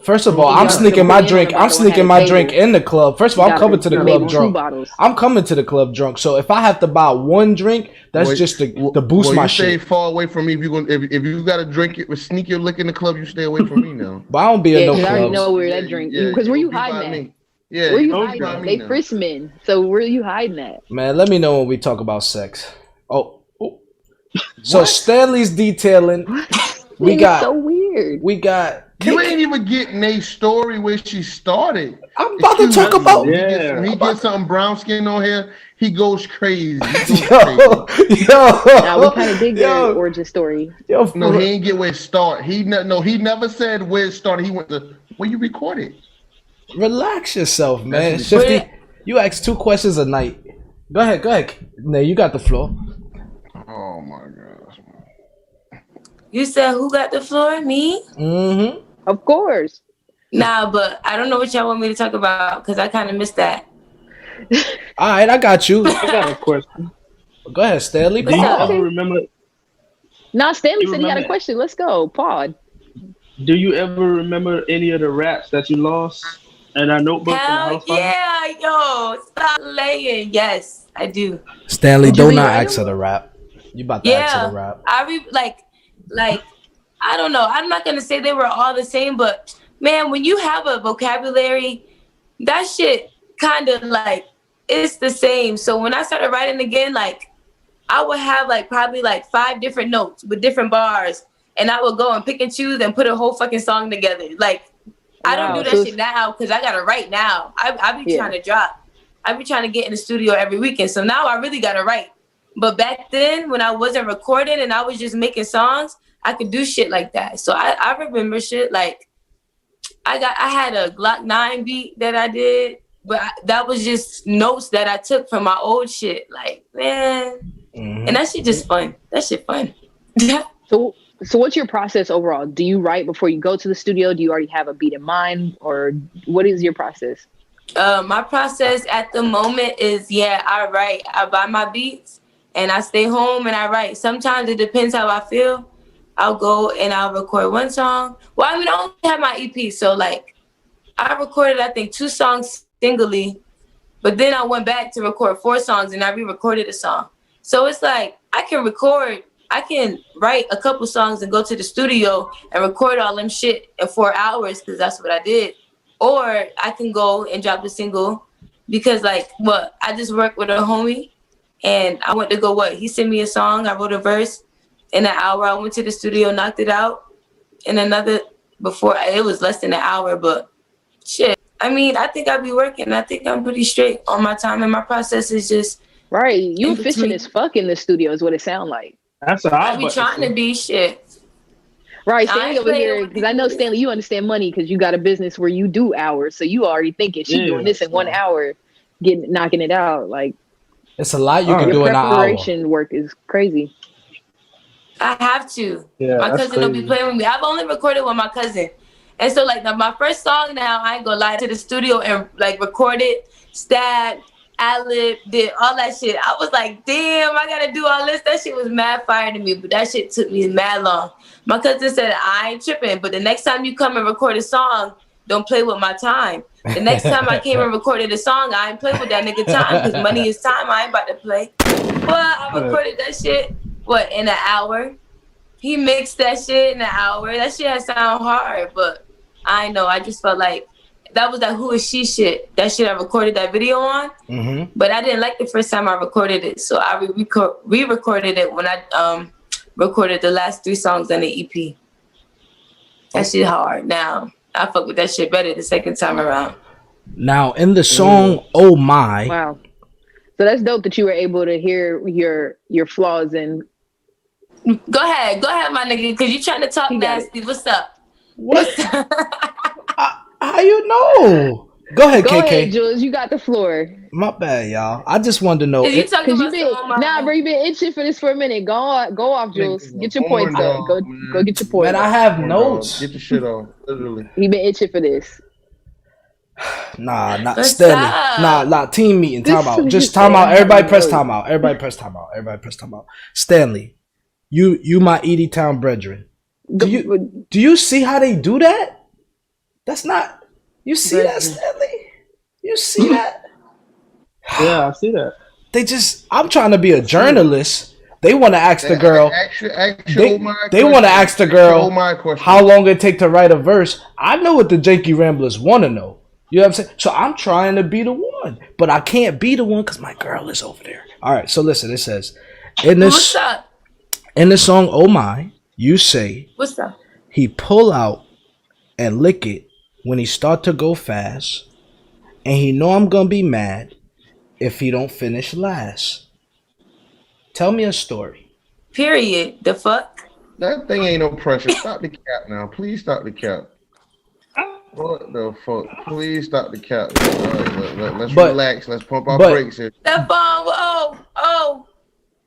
S3: First of all,
S2: You
S3: I'm
S2: gotta
S3: sneaking
S2: put
S3: my
S2: it in
S3: drink.
S2: the
S3: I'm
S2: bottle and
S3: sneaking
S2: have
S3: my
S2: a
S3: drink
S2: table.
S3: in the club. First of all,
S2: You
S3: I'm
S2: gotta
S3: coming to the
S2: put
S3: club
S2: maybe 2
S3: drunk.
S2: bottles.
S3: I'm coming to the club drunk. So if I have to buy one drink, that's just to boost
S5: Well,
S3: my
S5: you stay
S3: shit.
S5: far away from me. If you got to drink it, sneak your liquor in the club, you stay away from me now.
S3: But I don't be in
S2: Yeah,
S3: no
S2: because I already
S3: clubs.
S2: know where that drink. Because where you hiding at?
S5: Yeah,
S2: Where you
S5: don't
S2: hiding
S5: be by
S2: at?
S5: me
S2: They
S5: now.
S2: frisk men. So where you hiding at?
S3: Man, let me know when we talk about sex. Oh. So Stanley's detailing. We
S2: It's
S3: got
S2: so weird.
S5: You ain't even get Nae's story where she started.
S3: I'm about to talk about.
S5: He gets something brown skin on here. He goes crazy.
S3: Yo.
S2: Now we kind of dig your origin story.
S3: Yo,
S5: No, he ain't get where it started. He never said where it started. He went to where you recorded.
S3: Relax yourself, man.
S5: That's
S3: Shifty, you ask 2 questions a night. Go ahead. Nae, you got the floor.
S5: Oh my gosh.
S1: You said who got the floor? Me?
S3: Mm-hmm.
S2: Of course.
S1: Nah, but I don't know what y'all want me to talk about because I kind of missed that.
S3: All right, I got you.
S4: I got a question.
S3: Go ahead, Stanley.
S4: Do you
S3: Pause.
S4: ever remember?
S2: Nah, Stanley
S4: You
S2: said he had a
S4: remember-
S2: question. Let's go. Pod.
S4: Do you ever remember any of the raps that you lost in our notebook in the
S1: Hell
S4: house file?
S1: yeah, yo, stop laying. Yes, I do.
S3: Stanley,
S2: Did you
S3: do not
S2: rewrite
S3: ask
S2: them?
S3: her to rap. You about to ask her
S1: Yeah,
S3: to rap.
S1: like I don't know. I'm not gonna say they were all the same, but man, when you have a vocabulary, that shit kind of like it's the same. So when I started writing again, like I would have like probably like 5 different notes with different bars, and I would go and pick and choose and put a whole fucking song together. Like I don't
S2: Wow,
S1: do
S2: so
S1: that shit now because I gotta write now. I be trying to drop. I be trying to get in the studio every weekend. So now I really gotta write. But back then, when I wasn't recording and I was just making songs, I could do shit like that. So I remember shit like I had a Glock 9 beat that I did, but that was just notes that I took from my old shit. Like, man, And that shit just fun. That shit fun.
S2: So what's your process overall? Do you write before you go to the studio? Do you already have a beat in mind, or what is your process?
S1: My process at the moment is, I write. I buy my beats and I stay home and I write. Sometimes it depends how I feel. I'll go and I'll record one song. Well, I mean, I only have my EP, so like I recorded, I think, 2 songs singly, but then I went back to record 4 songs and I re-recorded a song. So it's like I can write a couple songs and go to the studio and record all them shit in 4 hours because that's what I did. Or I can go and drop the single because I just worked with a homie and I went to go he sent me a song, I wrote a verse in an hour. I went to the studio, knocked it out in it was less than an hour, but shit. I mean, I think I'll be working. I think I'm pretty straight on my time and my process is just
S2: right. You efficient as fuck in the studio is what it sounds like.
S4: That's what
S1: I be trying to be shit.
S2: Right, Stanley over here, because I know Stanley, you understand money because you got a business where you do hours, so you already thinking she's doing this in 1 hour, knocking it out. Like
S3: it's a lot you can do in an hour.
S2: Preparation work is crazy.
S1: I have to.
S4: Yeah,
S1: my cousin will be playing with me. I've only recorded with my cousin. And so like my first song now, I ain't gonna lie, to the studio and like recorded, stabbed, ad-lib, did all that shit. I was like, damn, I gotta do all this. That shit was mad fire to me, but that shit took me mad long. My cousin said, I ain't tripping, but the next time you come and record a song, don't play with my time. The next time I came and recorded a song, I ain't play with that nigga time because money is time. I ain't about to play. But I recorded that shit, in an hour? He mixed that shit in an hour. That shit had sound hard, but I know. I just felt like that was that Who Is She shit. That shit I recorded that video on. Mm-hmm. But I didn't like the first time I recorded it, so I re-recorded it when I recorded the last 3 songs on the EP. That shit hard. Now I fuck with that shit better the second time around.
S3: Now in the song "Oh My,"
S2: wow. So that's dope that you were able to hear your flaws and.
S1: Go ahead, my nigga, because you trying to talk nasty. What's up?
S3: What? How you know? Go ahead,
S2: Go
S3: KK.
S2: ahead, Julz. You got the floor.
S3: My bad, y'all. I just wanted to know.
S1: You talking about
S2: bro, you been itching for this for a minute. Go off, Julz. Get your points up. Go get your points.
S3: Man, I have notes.
S5: Get the shit on. Literally.
S2: He been itching for this.
S3: Nah, not Stanley. Nah, team meeting. Time out. Just time out. Everybody press time out. Everybody press time out. Stanley, you my Edie Town brethren. Do you see how they do that? That's not. You see that, Stanley? You see that?
S4: Yeah, I see that.
S3: I'm trying to be a journalist. They want to ask the girl. They want to ask the girl how long it take to write a verse. I know what the Janky Ramblers want to know. You know what I'm saying? So I'm trying to be the one, but I can't be the one because my girl is over there. All right, so listen. It says in the song "Oh My," you say,
S1: "What's up?"
S3: He pull out and lick it when he start to go fast, and he know I'm gonna be mad if he don't finish last. Tell me a story.
S1: Period. The fuck?
S5: That thing ain't no pressure. Stop the cap now. Please stop the cap. What the fuck? Please stop the cap. Let's relax. Let's pump our brakes here.
S1: That bomb.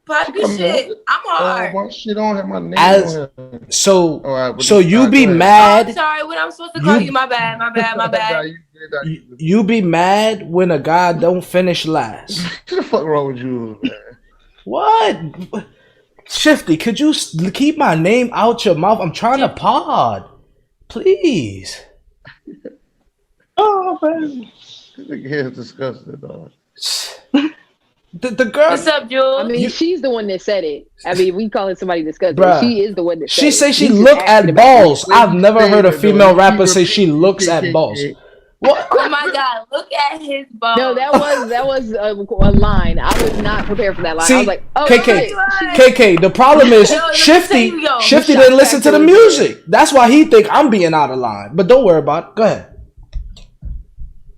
S1: Poppy shit. I'm hard.
S5: My shit don't have my name on it.
S3: So you be mad.
S1: I'm sorry. What I'm supposed to call you? My bad.
S3: You be mad when a guy don't finish last.
S5: What the fuck wrong with you, man?
S3: What? Shifty, could you keep my name out your mouth? I'm trying to pod. Please.
S5: Oh, man. This nigga here is disgusting, dog.
S3: The girl.
S1: What's up, Julz?
S2: I mean, she's the one that said it. I mean, we calling somebody disgusting.
S3: Bruh.
S2: She is the one that said
S3: She
S2: it.
S3: say she look at balls. I've never heard a female rapper say she looks at balls. What?
S1: Oh my God! Look at his balls.
S2: No, that was a line. I was not prepared for that line.
S3: See,
S2: I was like, oh,
S3: KK. The problem is Shifty didn't listen to the music. That's why he think I'm being out of line. But don't worry about it. Go ahead.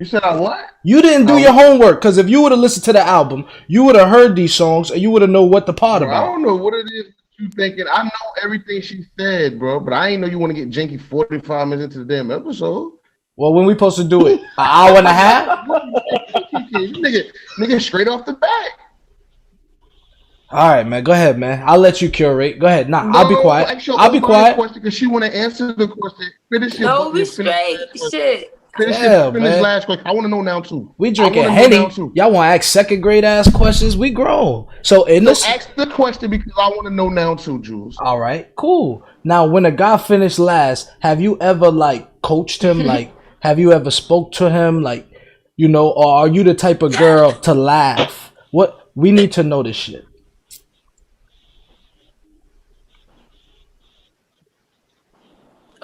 S5: You said I what?
S3: You didn't do your homework, because if you would have listened to the album, you would have heard these songs and you would have know what the part about.
S5: I don't know what it is you thinking. I know everything she said, bro, but I ain't know you want to get Janky 45 minutes into the damn episode.
S3: Well, when we supposed to do it? An hour and a half?
S5: nigga straight off the bat.
S3: All right, man. Go ahead, man. I'll let you curate. Go ahead. Nah,
S5: No,
S3: I'll be quiet.
S5: actually,
S3: I'll be quiet.
S5: Because she want to answer the question. Finish your
S1: No, we straight. Shit.
S5: Finish
S3: man.
S5: last question. I want to know now too.
S3: We drinking Henny. Y'all want to ask second grade ass questions? We grown. So in this,
S5: ask the question because I want to know now too, Julz.
S3: All right, cool. Now, when a guy finished last, have you ever like coached him? Like, have you ever spoke to him? Like, you know, or are you the type of girl to laugh? What we need to know this shit.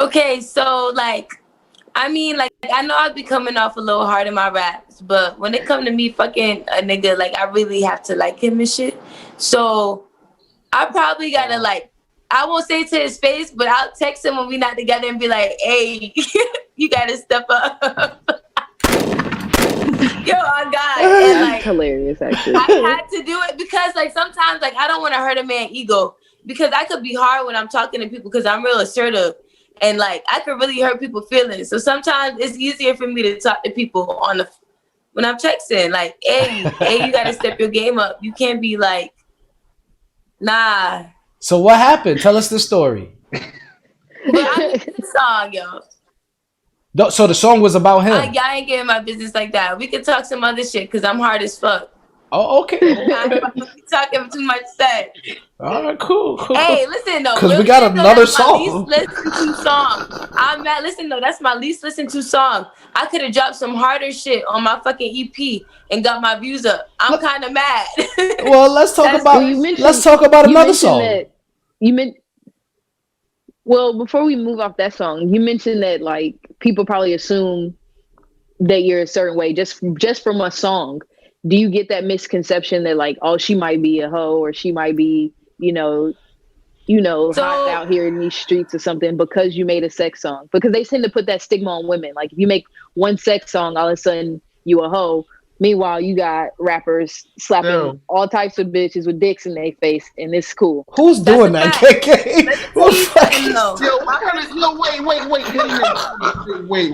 S1: Okay, so like, I mean, like, I know I'd be coming off a little hard in my raps, but when it come to me fucking a nigga, like, I really have to like him and shit. So I probably gotta like, I won't say to his face, but I'll text him when we not together and be like, hey, you gotta step up. Yo, I got it. And, like,
S2: That's hilarious, actually.
S1: I had to do it because like sometimes like I don't want to hurt a man's ego because I could be hard when I'm talking to people because I'm real assertive. And like I could really hurt people's feelings. So sometimes it's easier for me to talk to people on the when I'm texting. Like, hey, you gotta step your game up. You can't be like, nah.
S3: So what happened? Tell us the story.
S1: But I made the song, yo.
S3: So the song was about him.
S1: Y'all ain't getting my business like that. We could talk some other shit because I'm hard as fuck.
S3: Oh, okay.
S1: I'm talking too much sex.
S3: All right, cool.
S1: Hey, listen though.
S3: Because we got another song.
S1: Listen though, that's my least listened to song. I could have dropped some harder shit on my fucking EP and got my views up. I'm kind of mad.
S3: Well, let's talk about another song.
S2: Well, before we move off that song, you mentioned that like people probably assume that you're a certain way just from a song. Do you get that misconception that like, oh, she might be a hoe or she might be, hot out here in these streets or something because you made a sex song? Because they tend to put that stigma on women. Like if you make one sex song, all of a sudden you a hoe. Meanwhile, you got rappers slapping all types of bitches with dicks in their face, and it's cool.
S3: Who's doing that, KK?
S5: Wait.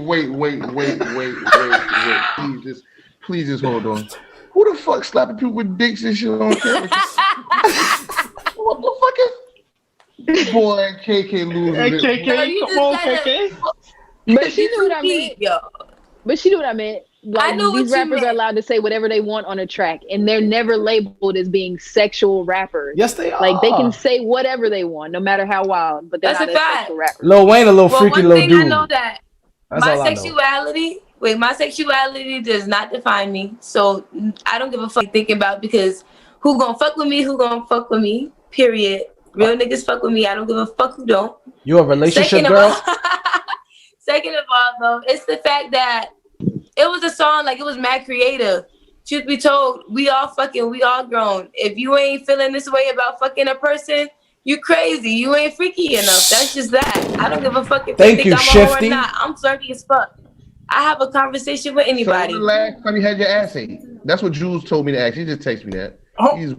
S5: Please just hold on. Who the fuck slapping people with dicks and shit on camera? What the fuck is... Boy, KK losing it.
S4: KK, come on, KK.
S2: But she knew what I meant. But she knew what I meant. Like,
S1: I knew
S2: these rappers are allowed to say whatever they want on a track, and they're never labeled as being sexual rappers.
S3: Yes, they are.
S2: Like they can say whatever they want, no matter how wild. But they're not a sexual rapper.
S3: Lil Wayne, a little freaky little dude.
S1: I know that my sexuality does not define me. So I don't give a fuck thinking about because who gonna fuck with me? Period. Real niggas fuck with me. I don't give a fuck who don't.
S3: You a relationship girl?
S1: Second of all, though, it's the fact that it was a song, like it was mad creative. Truth be told, we all grown. If you ain't feeling this way about fucking a person, you crazy. You ain't freaky enough. That's just that. I don't give a fuck if
S3: Thank
S1: they
S3: you,
S1: think I'm a hoe
S3: Shifty.
S1: or not. I'm flirty as fuck. I have a conversation with anybody.
S5: So the last time you had your ass ate? That's what Julz told me to ask. He just texted me that. Oh. He's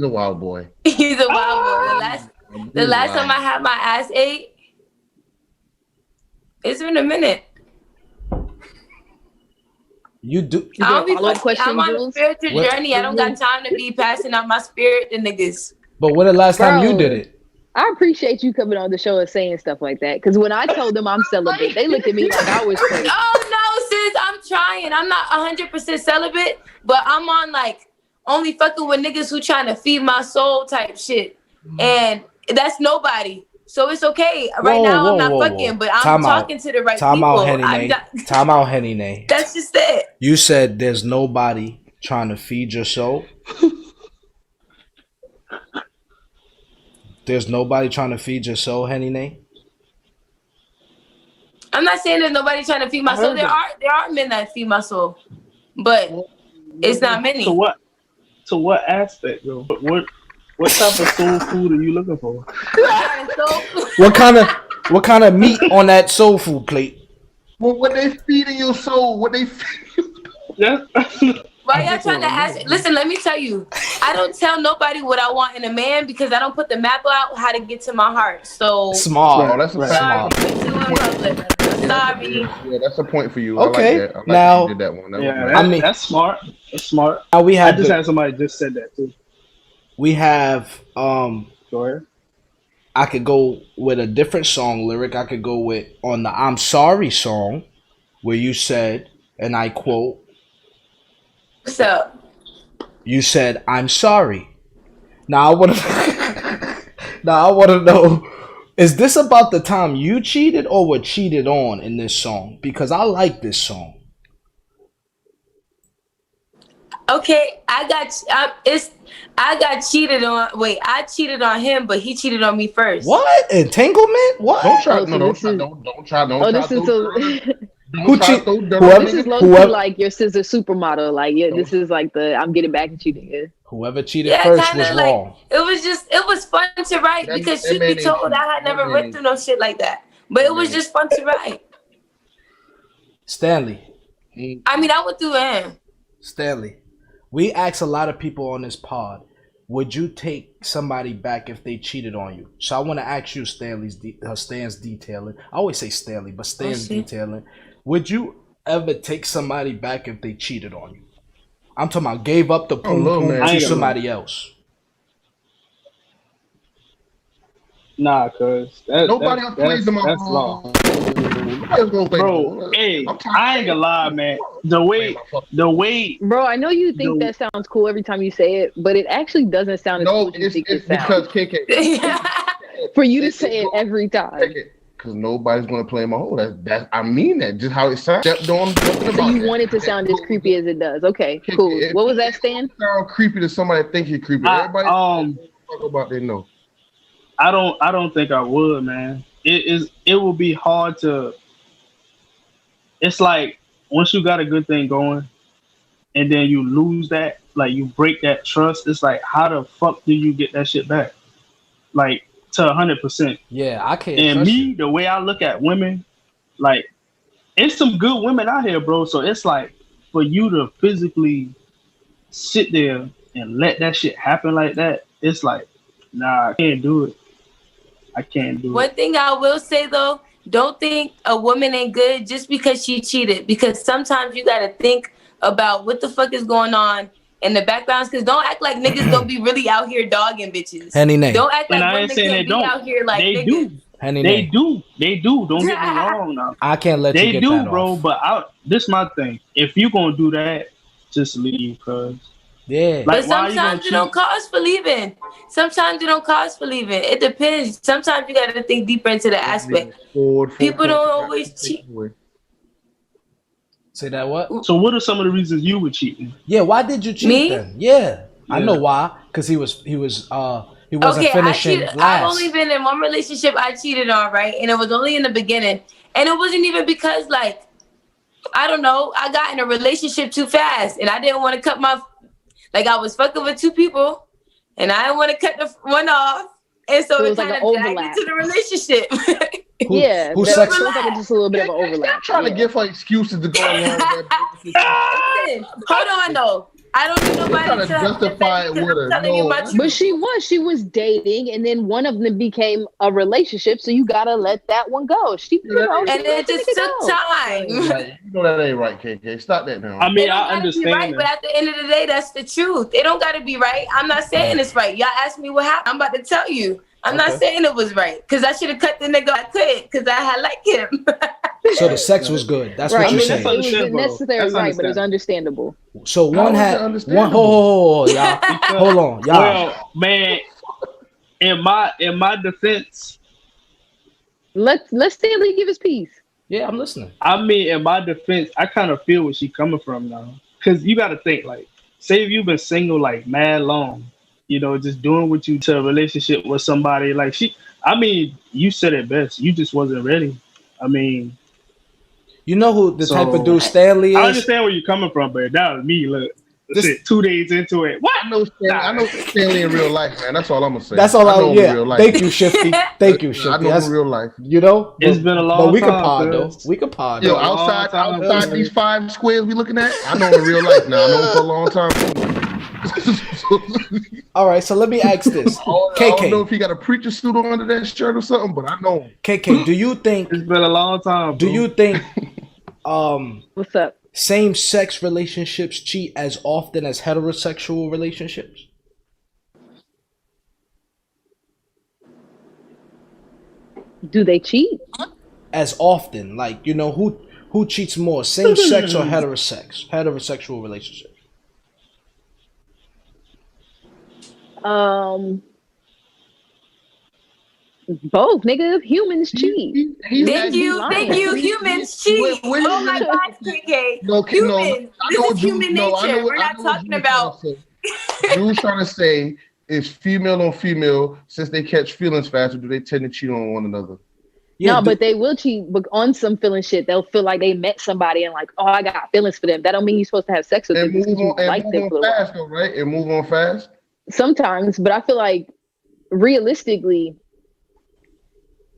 S5: a wild boy.
S1: He's a wild boy. The last time I had my ass ate, it's been a minute.
S3: You do.
S1: I'm on a spiritual journey. I don't got time to be passing out my spirit to niggas.
S3: But when the last time you did it?
S2: I appreciate you coming on the show and saying stuff like that. Because when I told them I'm celibate, they looked at me like I was crazy.
S1: Oh no, sis, I'm trying. I'm not 100% celibate, but I'm on like only fucking with niggas who trying to feed my soul type shit, and that's nobody. So it's okay. Right now I'm not fucking, but I'm talking to the right people.
S3: Time out, Henny Nae.
S1: That's just it.
S3: You said there's nobody trying to feed your soul. There's nobody trying to feed your soul, Henny Nae?
S1: I'm not saying there's nobody trying to feed my soul. There are men that feed my soul, but it's not many.
S4: To what aspect, though? What type of soul food are you looking for?
S3: What kind of meat on that soul food plate?
S5: Well, what they feeding your soul? What they feeding?
S4: Yeah.
S1: Why y'all trying to ask? Listen, let me tell you. I don't tell nobody what I want in a man because I don't put the map out how to get to my heart. So
S3: smart.
S5: That's
S3: smart.
S1: Sorry.
S5: Yeah, that's a point for you.
S3: Okay.
S5: I like that.
S3: Now,
S5: you did that one.
S4: That's smart. That's smart.
S3: Now we had
S4: had somebody just said that too.
S3: We have
S4: Sure.
S3: I could go with a different song lyric. I could go with on the I'm Sorry song where you said, and I quote,
S1: What's up?
S3: you said, I'm sorry. Now I want to Now I want to know, is this about the time you cheated or were cheated on in this song? Because I like this song.
S1: Okay, I got cheated on. Wait, I cheated on him, but he cheated on me first.
S3: What? Entanglement? What?
S5: Don't try.
S2: Oh, so
S5: No,
S2: this
S5: don't
S2: is-
S5: try. Don't try. Don't
S2: Oh,
S5: try.
S2: this is
S3: Who cheat-
S2: this is low key
S3: Whoever-
S2: like your sister supermodel. Like, yeah, this is like the I'm getting back at you, nigga.
S3: Whoever cheated
S1: Yeah,
S3: first
S1: kinda
S3: was
S1: like
S3: wrong.
S1: it was fun to write
S5: That-
S1: because
S5: that
S1: truth
S5: man
S1: be
S5: ain't
S1: told,
S5: cheat.
S1: I had never
S5: That man
S1: went
S5: ain't
S1: through no shit like that. But it was just fun to write.
S3: Stanley.
S1: I mean, I went through him.
S3: Stanley. We ask a lot of people on this pod, would you take somebody back if they cheated on you? So I want to ask you, Stan's detailing. I always say Stanley, but Stan's detailing. Would you ever take somebody back if they cheated on you? I'm talking about gave up the poom
S5: no,
S3: poom
S5: man.
S3: to somebody else.
S4: Nah, cuz
S5: Nobody else plays them.
S4: That's law.
S5: Nobody else gonna play
S4: Bro,
S5: them.
S4: hey,
S5: I'm tired.
S4: I ain't gonna lie, man. The way
S2: Bro, I know you think that sounds cool every time you say it, but it actually doesn't sound as cool
S5: No,
S2: as you think
S5: it's
S2: it sounds.
S5: because KK.
S2: For you to say it every time.
S5: Because nobody's gonna play my hole. That I mean that. Just how it sounds. Stepped on.
S2: So you want it to sound as creepy as it does. Okay, cool. What was that, Stan?
S5: Sound creepy to somebody that thinks you're creepy. Everybody talk about they know.
S4: I don't think I would, man. It will be hard to. It's like once you got a good thing going, and then you lose that, like you break that trust. It's like, how the fuck do you get that shit back? Like to 100%.
S3: Yeah, I can't.
S4: And me, the way I look at women, like it's some good women out here, bro. So it's like for you to physically sit there and let that shit happen like that, it's like, nah, I can't do it. I can't do it.
S1: One thing I will say though, don't think a woman ain't good just because she cheated. Because sometimes you gotta think about what the fuck is going on in the backgrounds. Because don't act like niggas don't be really out here dogging bitches.
S3: Henny Nae.
S1: Don't act like
S4: And I
S1: women
S4: ain't saying
S1: can't
S4: they
S1: be
S4: don't.
S1: out here like
S4: They
S1: niggas.
S4: do.
S3: Henny
S4: They
S3: Nae.
S4: do. They do. Don't get me wrong now.
S3: I can't let you
S4: They
S3: get
S4: do,
S3: that
S4: bro.
S3: off.
S4: But this my thing. If you gonna do that, just leave, cuz.
S3: Yeah.
S4: Like,
S1: But
S4: why you gonna
S1: sometimes it don't cause for leaving. Sometimes it don't cause for leaving. It depends. Sometimes you gotta think deeper into the aspect. People don't always cheat.
S3: Say that what?
S4: So what are some of the reasons you were cheating?
S3: Yeah, why did you cheat
S1: Me?
S3: then? Yeah. I know why. Because he wasn't
S1: Okay,
S3: finishing
S1: I've
S3: last.
S1: only been in one relationship I cheated on, right? And it was only in the beginning. And it wasn't even because, like, I don't know, I got in a relationship too fast. And I didn't want to cut like, I was fucking with two people. And I didn't want to cut the one off. And so
S2: it
S1: it
S2: was like
S1: kind
S2: an
S1: of dragged
S2: overlap.
S1: into the relationship.
S3: who
S2: that
S3: sex-
S2: feels like just a little bit of an overlap.
S5: Trying to give her excuses to go along with that.
S1: Listen, hold on, though. I don't need nobody
S5: trying to
S1: to
S5: justify it with her.
S1: telling you
S5: No.
S1: my truth.
S2: But she was dating, and then one of them became a relationship. So you gotta let that one go. She,
S1: And it just took time.
S5: You know that ain't right, KK. Stop that now.
S4: I mean,
S1: It don't
S4: I
S1: gotta
S4: understand
S1: be right,
S4: that.
S1: but at the end of the day, that's the truth. It don't gotta be right. I'm not saying it's right. Y'all asked me what happened. I'm about to tell you. I'm not saying it was right because I should have cut the nigga. I could because I had like him.
S3: So the sex was good. That's
S2: right.
S3: what you're
S4: I mean,
S3: saying.
S4: that's
S2: It was
S4: understandable.
S2: necessary,
S4: That's
S2: right? But it was
S4: understandable.
S2: understandable.
S3: So one
S5: How is
S3: had
S5: that
S3: one.
S5: understandable?
S3: Hold on, y'all. Hold on, y'all.
S4: Well, man, in my defense,
S2: Let Stanley give his piece.
S3: Yeah, I'm listening.
S4: I mean, in my defense, I kind of feel where she coming from now. Because you got to think, like, say if you've been single, like, mad long, you know, just doing what you to a relationship with somebody. Like, you said it best. You just wasn't ready. I mean.
S3: You know who the type of dude Stanley is?
S4: I understand where you're coming from, but that was me. Look, shit, 2 days into it. What?
S5: I know Stanley in real life, man. That's all I'm gonna say.
S3: That's all I
S5: know him in real life.
S3: Thank you, Shifty. Thank you, Shifty.
S5: I know him in real life.
S3: You know,
S4: it's been a long time.
S3: But we can pod though. We can pod.
S5: Yo,
S3: though.
S5: outside these 5 squares we looking at, I know him in real life now. I know him for a long time.
S3: All right, so let me ask this.
S5: I don't know if he got a preacher suit on under that shirt or something, but I know him.
S3: KK, do you think
S4: it's been a long time?
S3: Do you think
S2: what's up?
S3: Same-sex relationships cheat as often as heterosexual relationships?
S2: Do they cheat?
S3: As often, like, you know, who cheats more, same sex or heterosexual relationship?
S2: Both, nigga. Humans cheat.
S1: Thank you. Humans cheat. Oh my gosh, KK. Humans. This is human nature. We're not talking about.
S5: Julz trying to say is female on female, since they catch feelings faster, do they tend to cheat on one another?
S2: Yeah, no, but they will cheat, but on some feeling shit. They'll feel like they met somebody and like, oh, I got feelings for them. That don't mean you're supposed to have sex with them.
S5: Move on fast, though, right? And move on fast.
S2: Sometimes, but I feel like realistically,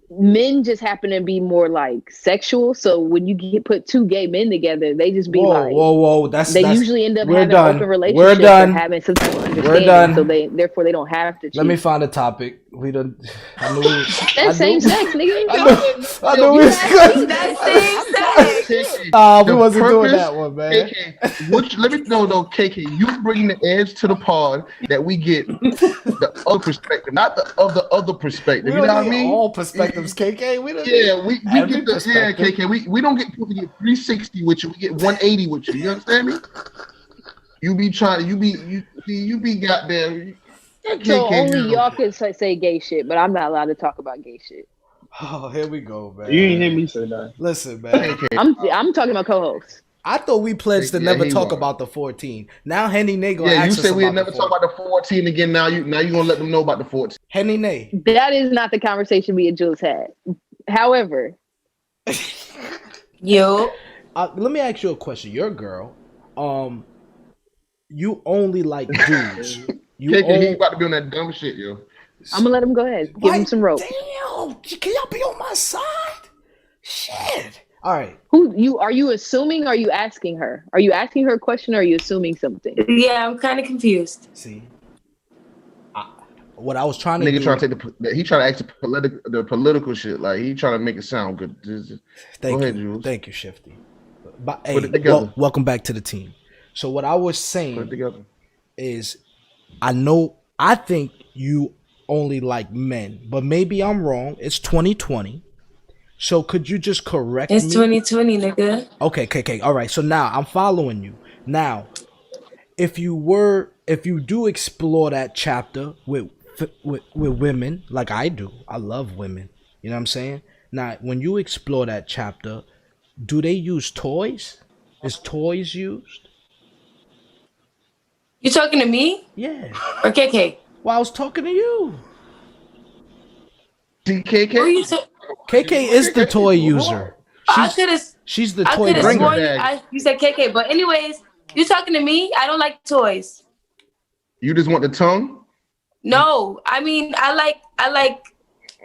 S2: men just happen to be more like sexual. So when you put two gay men together, they just be
S3: whoa. They
S2: usually end up having an open relationship.
S3: We're done.
S2: And having some type of understanding. So therefore they don't have to cheat.
S3: Let me find a topic. We don't.
S2: That's same sex, nigga.
S3: I know we was good. That's same sex. We wasn't doing that one, man.
S5: KK, let me know though, KK. You bring the edge to the pod that we get the other perspective, not the other perspective. You know what I mean?
S3: All perspectives, KK.
S5: We get KK. We don't get 360 with you. We get 180 with you. You understand me? You be goddamn.
S2: So only y'all can say gay shit, but I'm not allowed to talk about gay shit.
S3: Oh, here we go, man.
S4: You ain't hear me say that.
S3: Listen, man.
S2: I'm talking about co-hosts.
S3: I thought we pledged to never talk about the 14. Now Henny Nae gonna ask us.
S5: You said we'd never talk about the 14 again. Now you gonna let them know about the 14.
S3: Henny Nae.
S2: That is not the conversation me and Julz had. However,
S3: let me ask you a question. You're a girl. You only like dudes.
S5: He about to be on that dumb shit, yo.
S2: I'm gonna let him go ahead. Give him some rope.
S3: Damn, can y'all be on my side? Shit. All right.
S2: Are you assuming? Or are you asking her? Are you asking her a question? Or are you assuming something?
S1: Yeah, I'm kind of confused.
S3: See, what I was trying to
S5: do. Trying to take he trying to ask the political shit. Like he trying to make it sound good.
S3: Go ahead, Julz. Thank you, Shifty. But hey, welcome back to the team. So what I was saying is, I think you only like men, but maybe I'm wrong. It's 2020. So could you just correct me?
S1: It's 2020, nigga.
S3: Okay. All right. So now I'm following you. Now, if you do explore that chapter with women, like I do, I love women. You know what I'm saying? Now, when you explore that chapter, do they use toys? Is toys used?
S1: You talking to me?
S3: Yeah.
S1: Or KK?
S3: Well, I was talking to you.
S5: KK?
S3: KK is the toy user. She's the toy bringer.
S1: You said KK, but anyways, you talking to me? I don't like toys.
S5: You just want the tongue?
S1: No, I mean I like.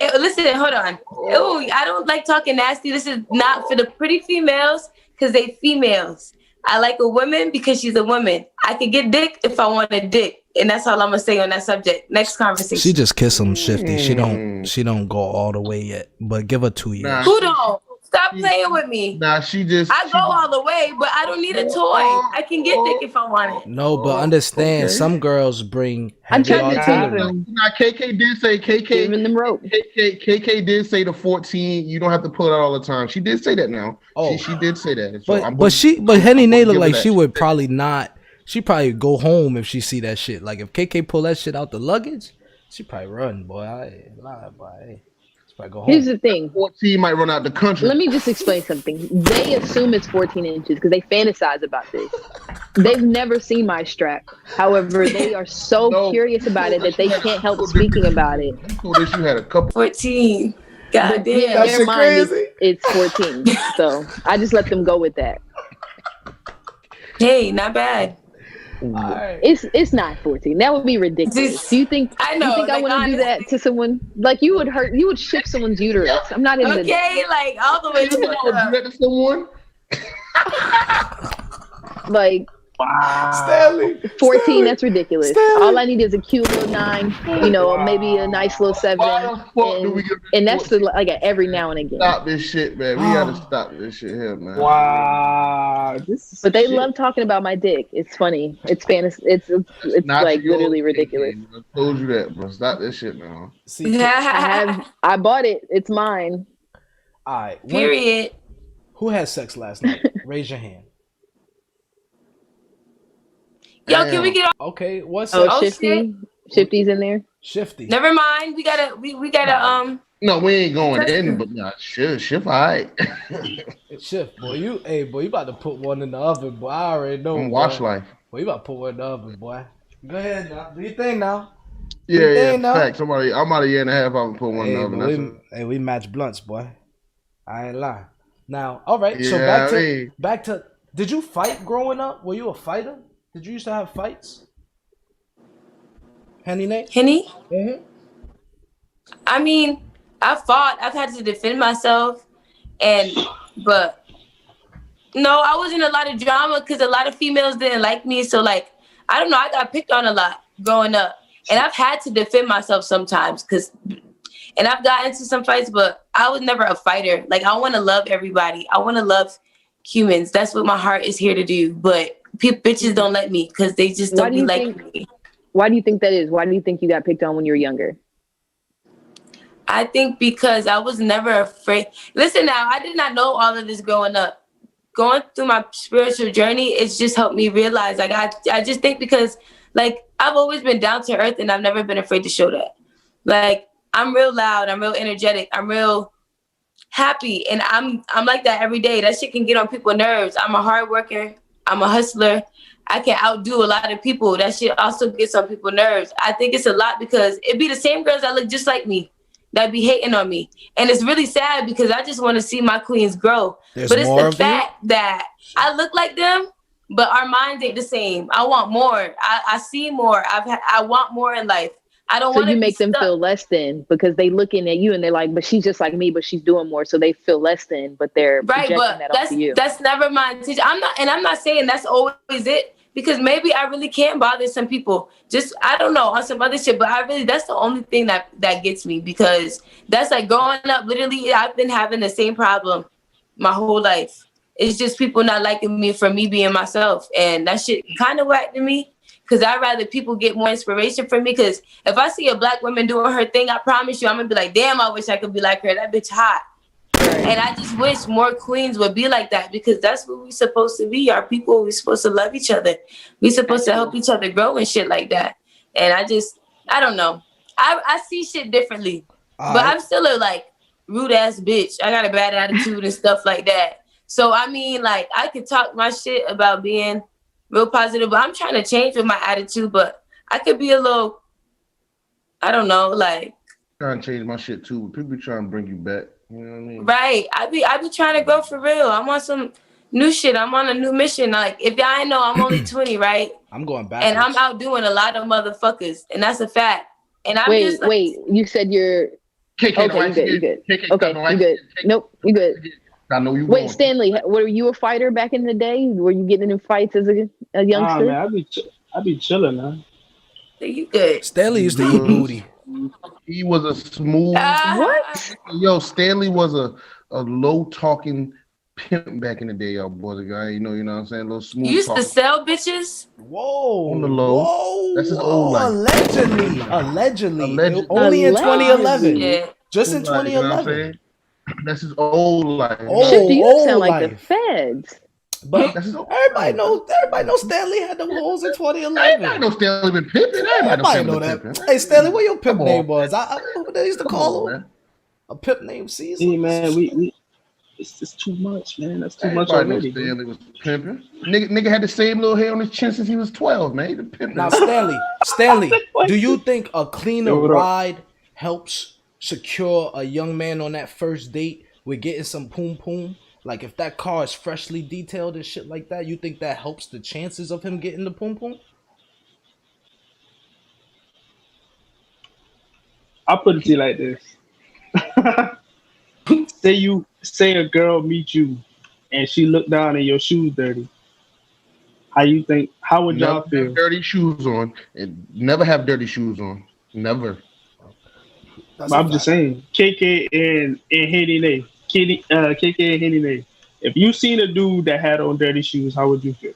S1: Listen, hold on. Ew, I don't like talking nasty. This is not for the pretty females because they females. I like a woman because she's a woman. I can get dick if I want a dick. And that's all I'm gonna say on that subject. Next conversation.
S3: She just kiss him, Shifty. She don't go all the way yet. But give her 2 years.
S1: Who don't? Stop playing with me.
S5: Nah, I
S1: go all the way, but I don't need a toy. I can get dick if I want it.
S3: No, but understand, some girls bring.
S2: I'm trying to tell him.
S5: Nah, KK did say
S2: giving them rope.
S5: KK did say the 14. You don't have to pull it out all the time. She did say that now. Oh, she did say that. So
S3: but Henny Nae look like she would probably not. She probably go home if she see that shit. Like if KK pull that shit out the luggage, she probably run, boy. Go home.
S2: Here's the thing.
S5: 14 might run out the country.
S2: Let me just explain something. They assume it's 14 inches because they fantasize about this. They've never seen my strap. However, they are so curious about it that they can't help speaking about it.
S5: You told us you had a couple.
S1: 14. God damn.
S2: Yeah, their mind it's 14. So I just let them go with that.
S1: Hey, not bad.
S3: Right.
S2: It's not 14. That would be ridiculous. Do you think I want to do that to someone? Like you would ship someone's uterus. I'm not into
S1: that. Like all the way to
S5: someone.
S2: Like
S3: Stanley.
S2: 14,
S3: Stanley,
S2: that's ridiculous.
S3: Stanley.
S2: All I need is a cute little 9, maybe a nice little 7.
S5: Why the fuck do we get
S2: And that's like every now and again.
S5: Stop this shit, man. We gotta stop this shit here, man.
S4: Wow. This is
S2: But they
S4: shit.
S2: love talking about my dick. It's funny. It's fantasy. It's
S5: Not
S2: like
S5: yours,
S2: literally ridiculous.
S5: I told you that, bro. Stop this shit, man.
S3: See,
S2: I bought it. It's mine.
S3: all right.
S1: Period.
S3: Who had sex last night? Raise your hand.
S1: Yo, can we get on?
S3: Okay, what's
S2: Oh,
S3: up?
S2: Shifty. Shifty's in there.
S3: Shifty.
S1: Never mind. We gotta
S5: No, we ain't going in, but nah, shift, all right.
S3: Shift, boy. You about to put one in the oven, boy. I already know.
S5: I'm wash life.
S3: Boy, you about to put one in the oven, boy. Go ahead now. Do your thing now.
S5: Yeah,
S3: now.
S5: facts. I'm about a year and a half. I'm put one in the oven.
S3: Hey, we match blunts, boy. I ain't lying. Now, all right. So
S5: Yeah,
S3: back to. Did you fight growing up? Were you a fighter? Did you used to have fights? Henny Nae?
S1: Henny.
S3: Mm-hmm.
S1: I mean, I fought. I've had to defend myself, but no, I was in a lot of drama because a lot of females didn't like me. So like, I don't know. I got picked on a lot growing up, and I've had to defend myself sometimes and I've gotten into some fights, but I was never a fighter. Like, I want to love everybody. I want to love humans. That's what my heart is here to do. But bitches don't let me because they just don't be like me.
S2: Why do you think that is? Why do you think you got picked on when you were younger?
S1: I think because I was never afraid. Listen now, I did not know all of this growing up. Going through my spiritual journey, it's just helped me realize. Like, I just think because, like, I've always been down to earth and I've never been afraid to show that. Like, I'm real loud. I'm real energetic. I'm real happy. And I'm like that every day. That shit can get on people's nerves. I'm a hard worker. I'm a hustler. I can outdo a lot of people. That shit also gets on people's nerves. I think it's a lot because it be the same girls that look just like me that be hating on me. And it's really sad because I just want to see my queens grow. But it's the fact that I look like them, but our minds ain't the same. I want more. I see more. I want more in life. I don't want to.
S2: So you make them feel less than because they looking at you and they're like, but she's just like me, but she's doing more. So they feel less than, but they're projecting that onto you.
S1: That's never my intention. I'm not saying that's always it because maybe I really can't bother some people. Just, I don't know, on some other shit, but that's the only thing that gets me because that's like growing up, literally, I've been having the same problem my whole life. It's just people not liking me for me being myself. And that shit kind of whacked to me. Because I'd rather people get more inspiration from me. Because if I see a black woman doing her thing, I promise you, I'm going to be like, damn, I wish I could be like her. That bitch hot. And I just wish more queens would be like that. Because that's what we're supposed to be. Our people, we're supposed to love each other. We're supposed to help each other grow and shit like that. And I don't know. I see shit differently. But I'm still a, like, rude-ass bitch. I got a bad attitude and stuff like that. So, I mean, like, I could talk my shit about being real positive, but I'm trying to change with my attitude, but I could be a little, I don't know, like.
S5: Trying to change my shit too. People be trying to bring you back. You know what I mean?
S1: Right. I be trying to grow for real. I'm on some new shit. I'm on a new mission. Like, if y'all know, I'm only 20, right?
S3: I'm going back.
S1: And I'm outdoing a lot of motherfuckers, and that's a fact. And I'm
S2: wait. You said you're. Okay, you good. Okay, you good. Nope, you good.
S5: I know you.
S2: Wait, Stanley, were you a fighter back in the day? Were you getting in fights as a youngster?
S4: Nah, man, I be chilling, man.
S1: You good?
S3: Stanley used to eat booty.
S5: He was a smooth.
S2: What?
S5: Yo, Stanley was a low talking pimp back in the day, y'all boys. A guy, you know what I'm saying? A little smooth.
S1: You used to sell bitches?
S3: Whoa.
S5: On the low.
S3: Whoa.
S5: That's his old life.
S3: Allegedly. Only in 2011.
S1: Yeah.
S3: Just in 2011.
S5: That's his old life.
S2: Shifty, you sound like the feds.
S3: But everybody knows Stanley had them holes in 2011.
S5: Everybody knows Stanley been pimping.
S3: Everybody know that. Hey, Stanley, what your pimp name was? I what they used to call him. A pimp named Caesar.
S4: Hey, man, it's just too much, man. That's too much already.
S5: Stanley was pimping. Nigga had the same little hair on his chin since he was 12, man. He been pimping.
S3: Now, Stanley, do you think a cleaner ride helps secure a young man on that first date with getting some poom poom? Like, if that car is freshly detailed and shit like that, you think that helps the chances of him getting the poom poom?
S4: I'll put it to you like this. Say a girl meet you and she look down and your shoes dirty. How would y'all
S5: Never
S4: feel?
S5: have dirty shoes on, and never have dirty shoes on. Never.
S4: I'm just saying, KK and Henny Nae, KK and Henny Nae. If you seen a dude that had on dirty shoes, how would you feel?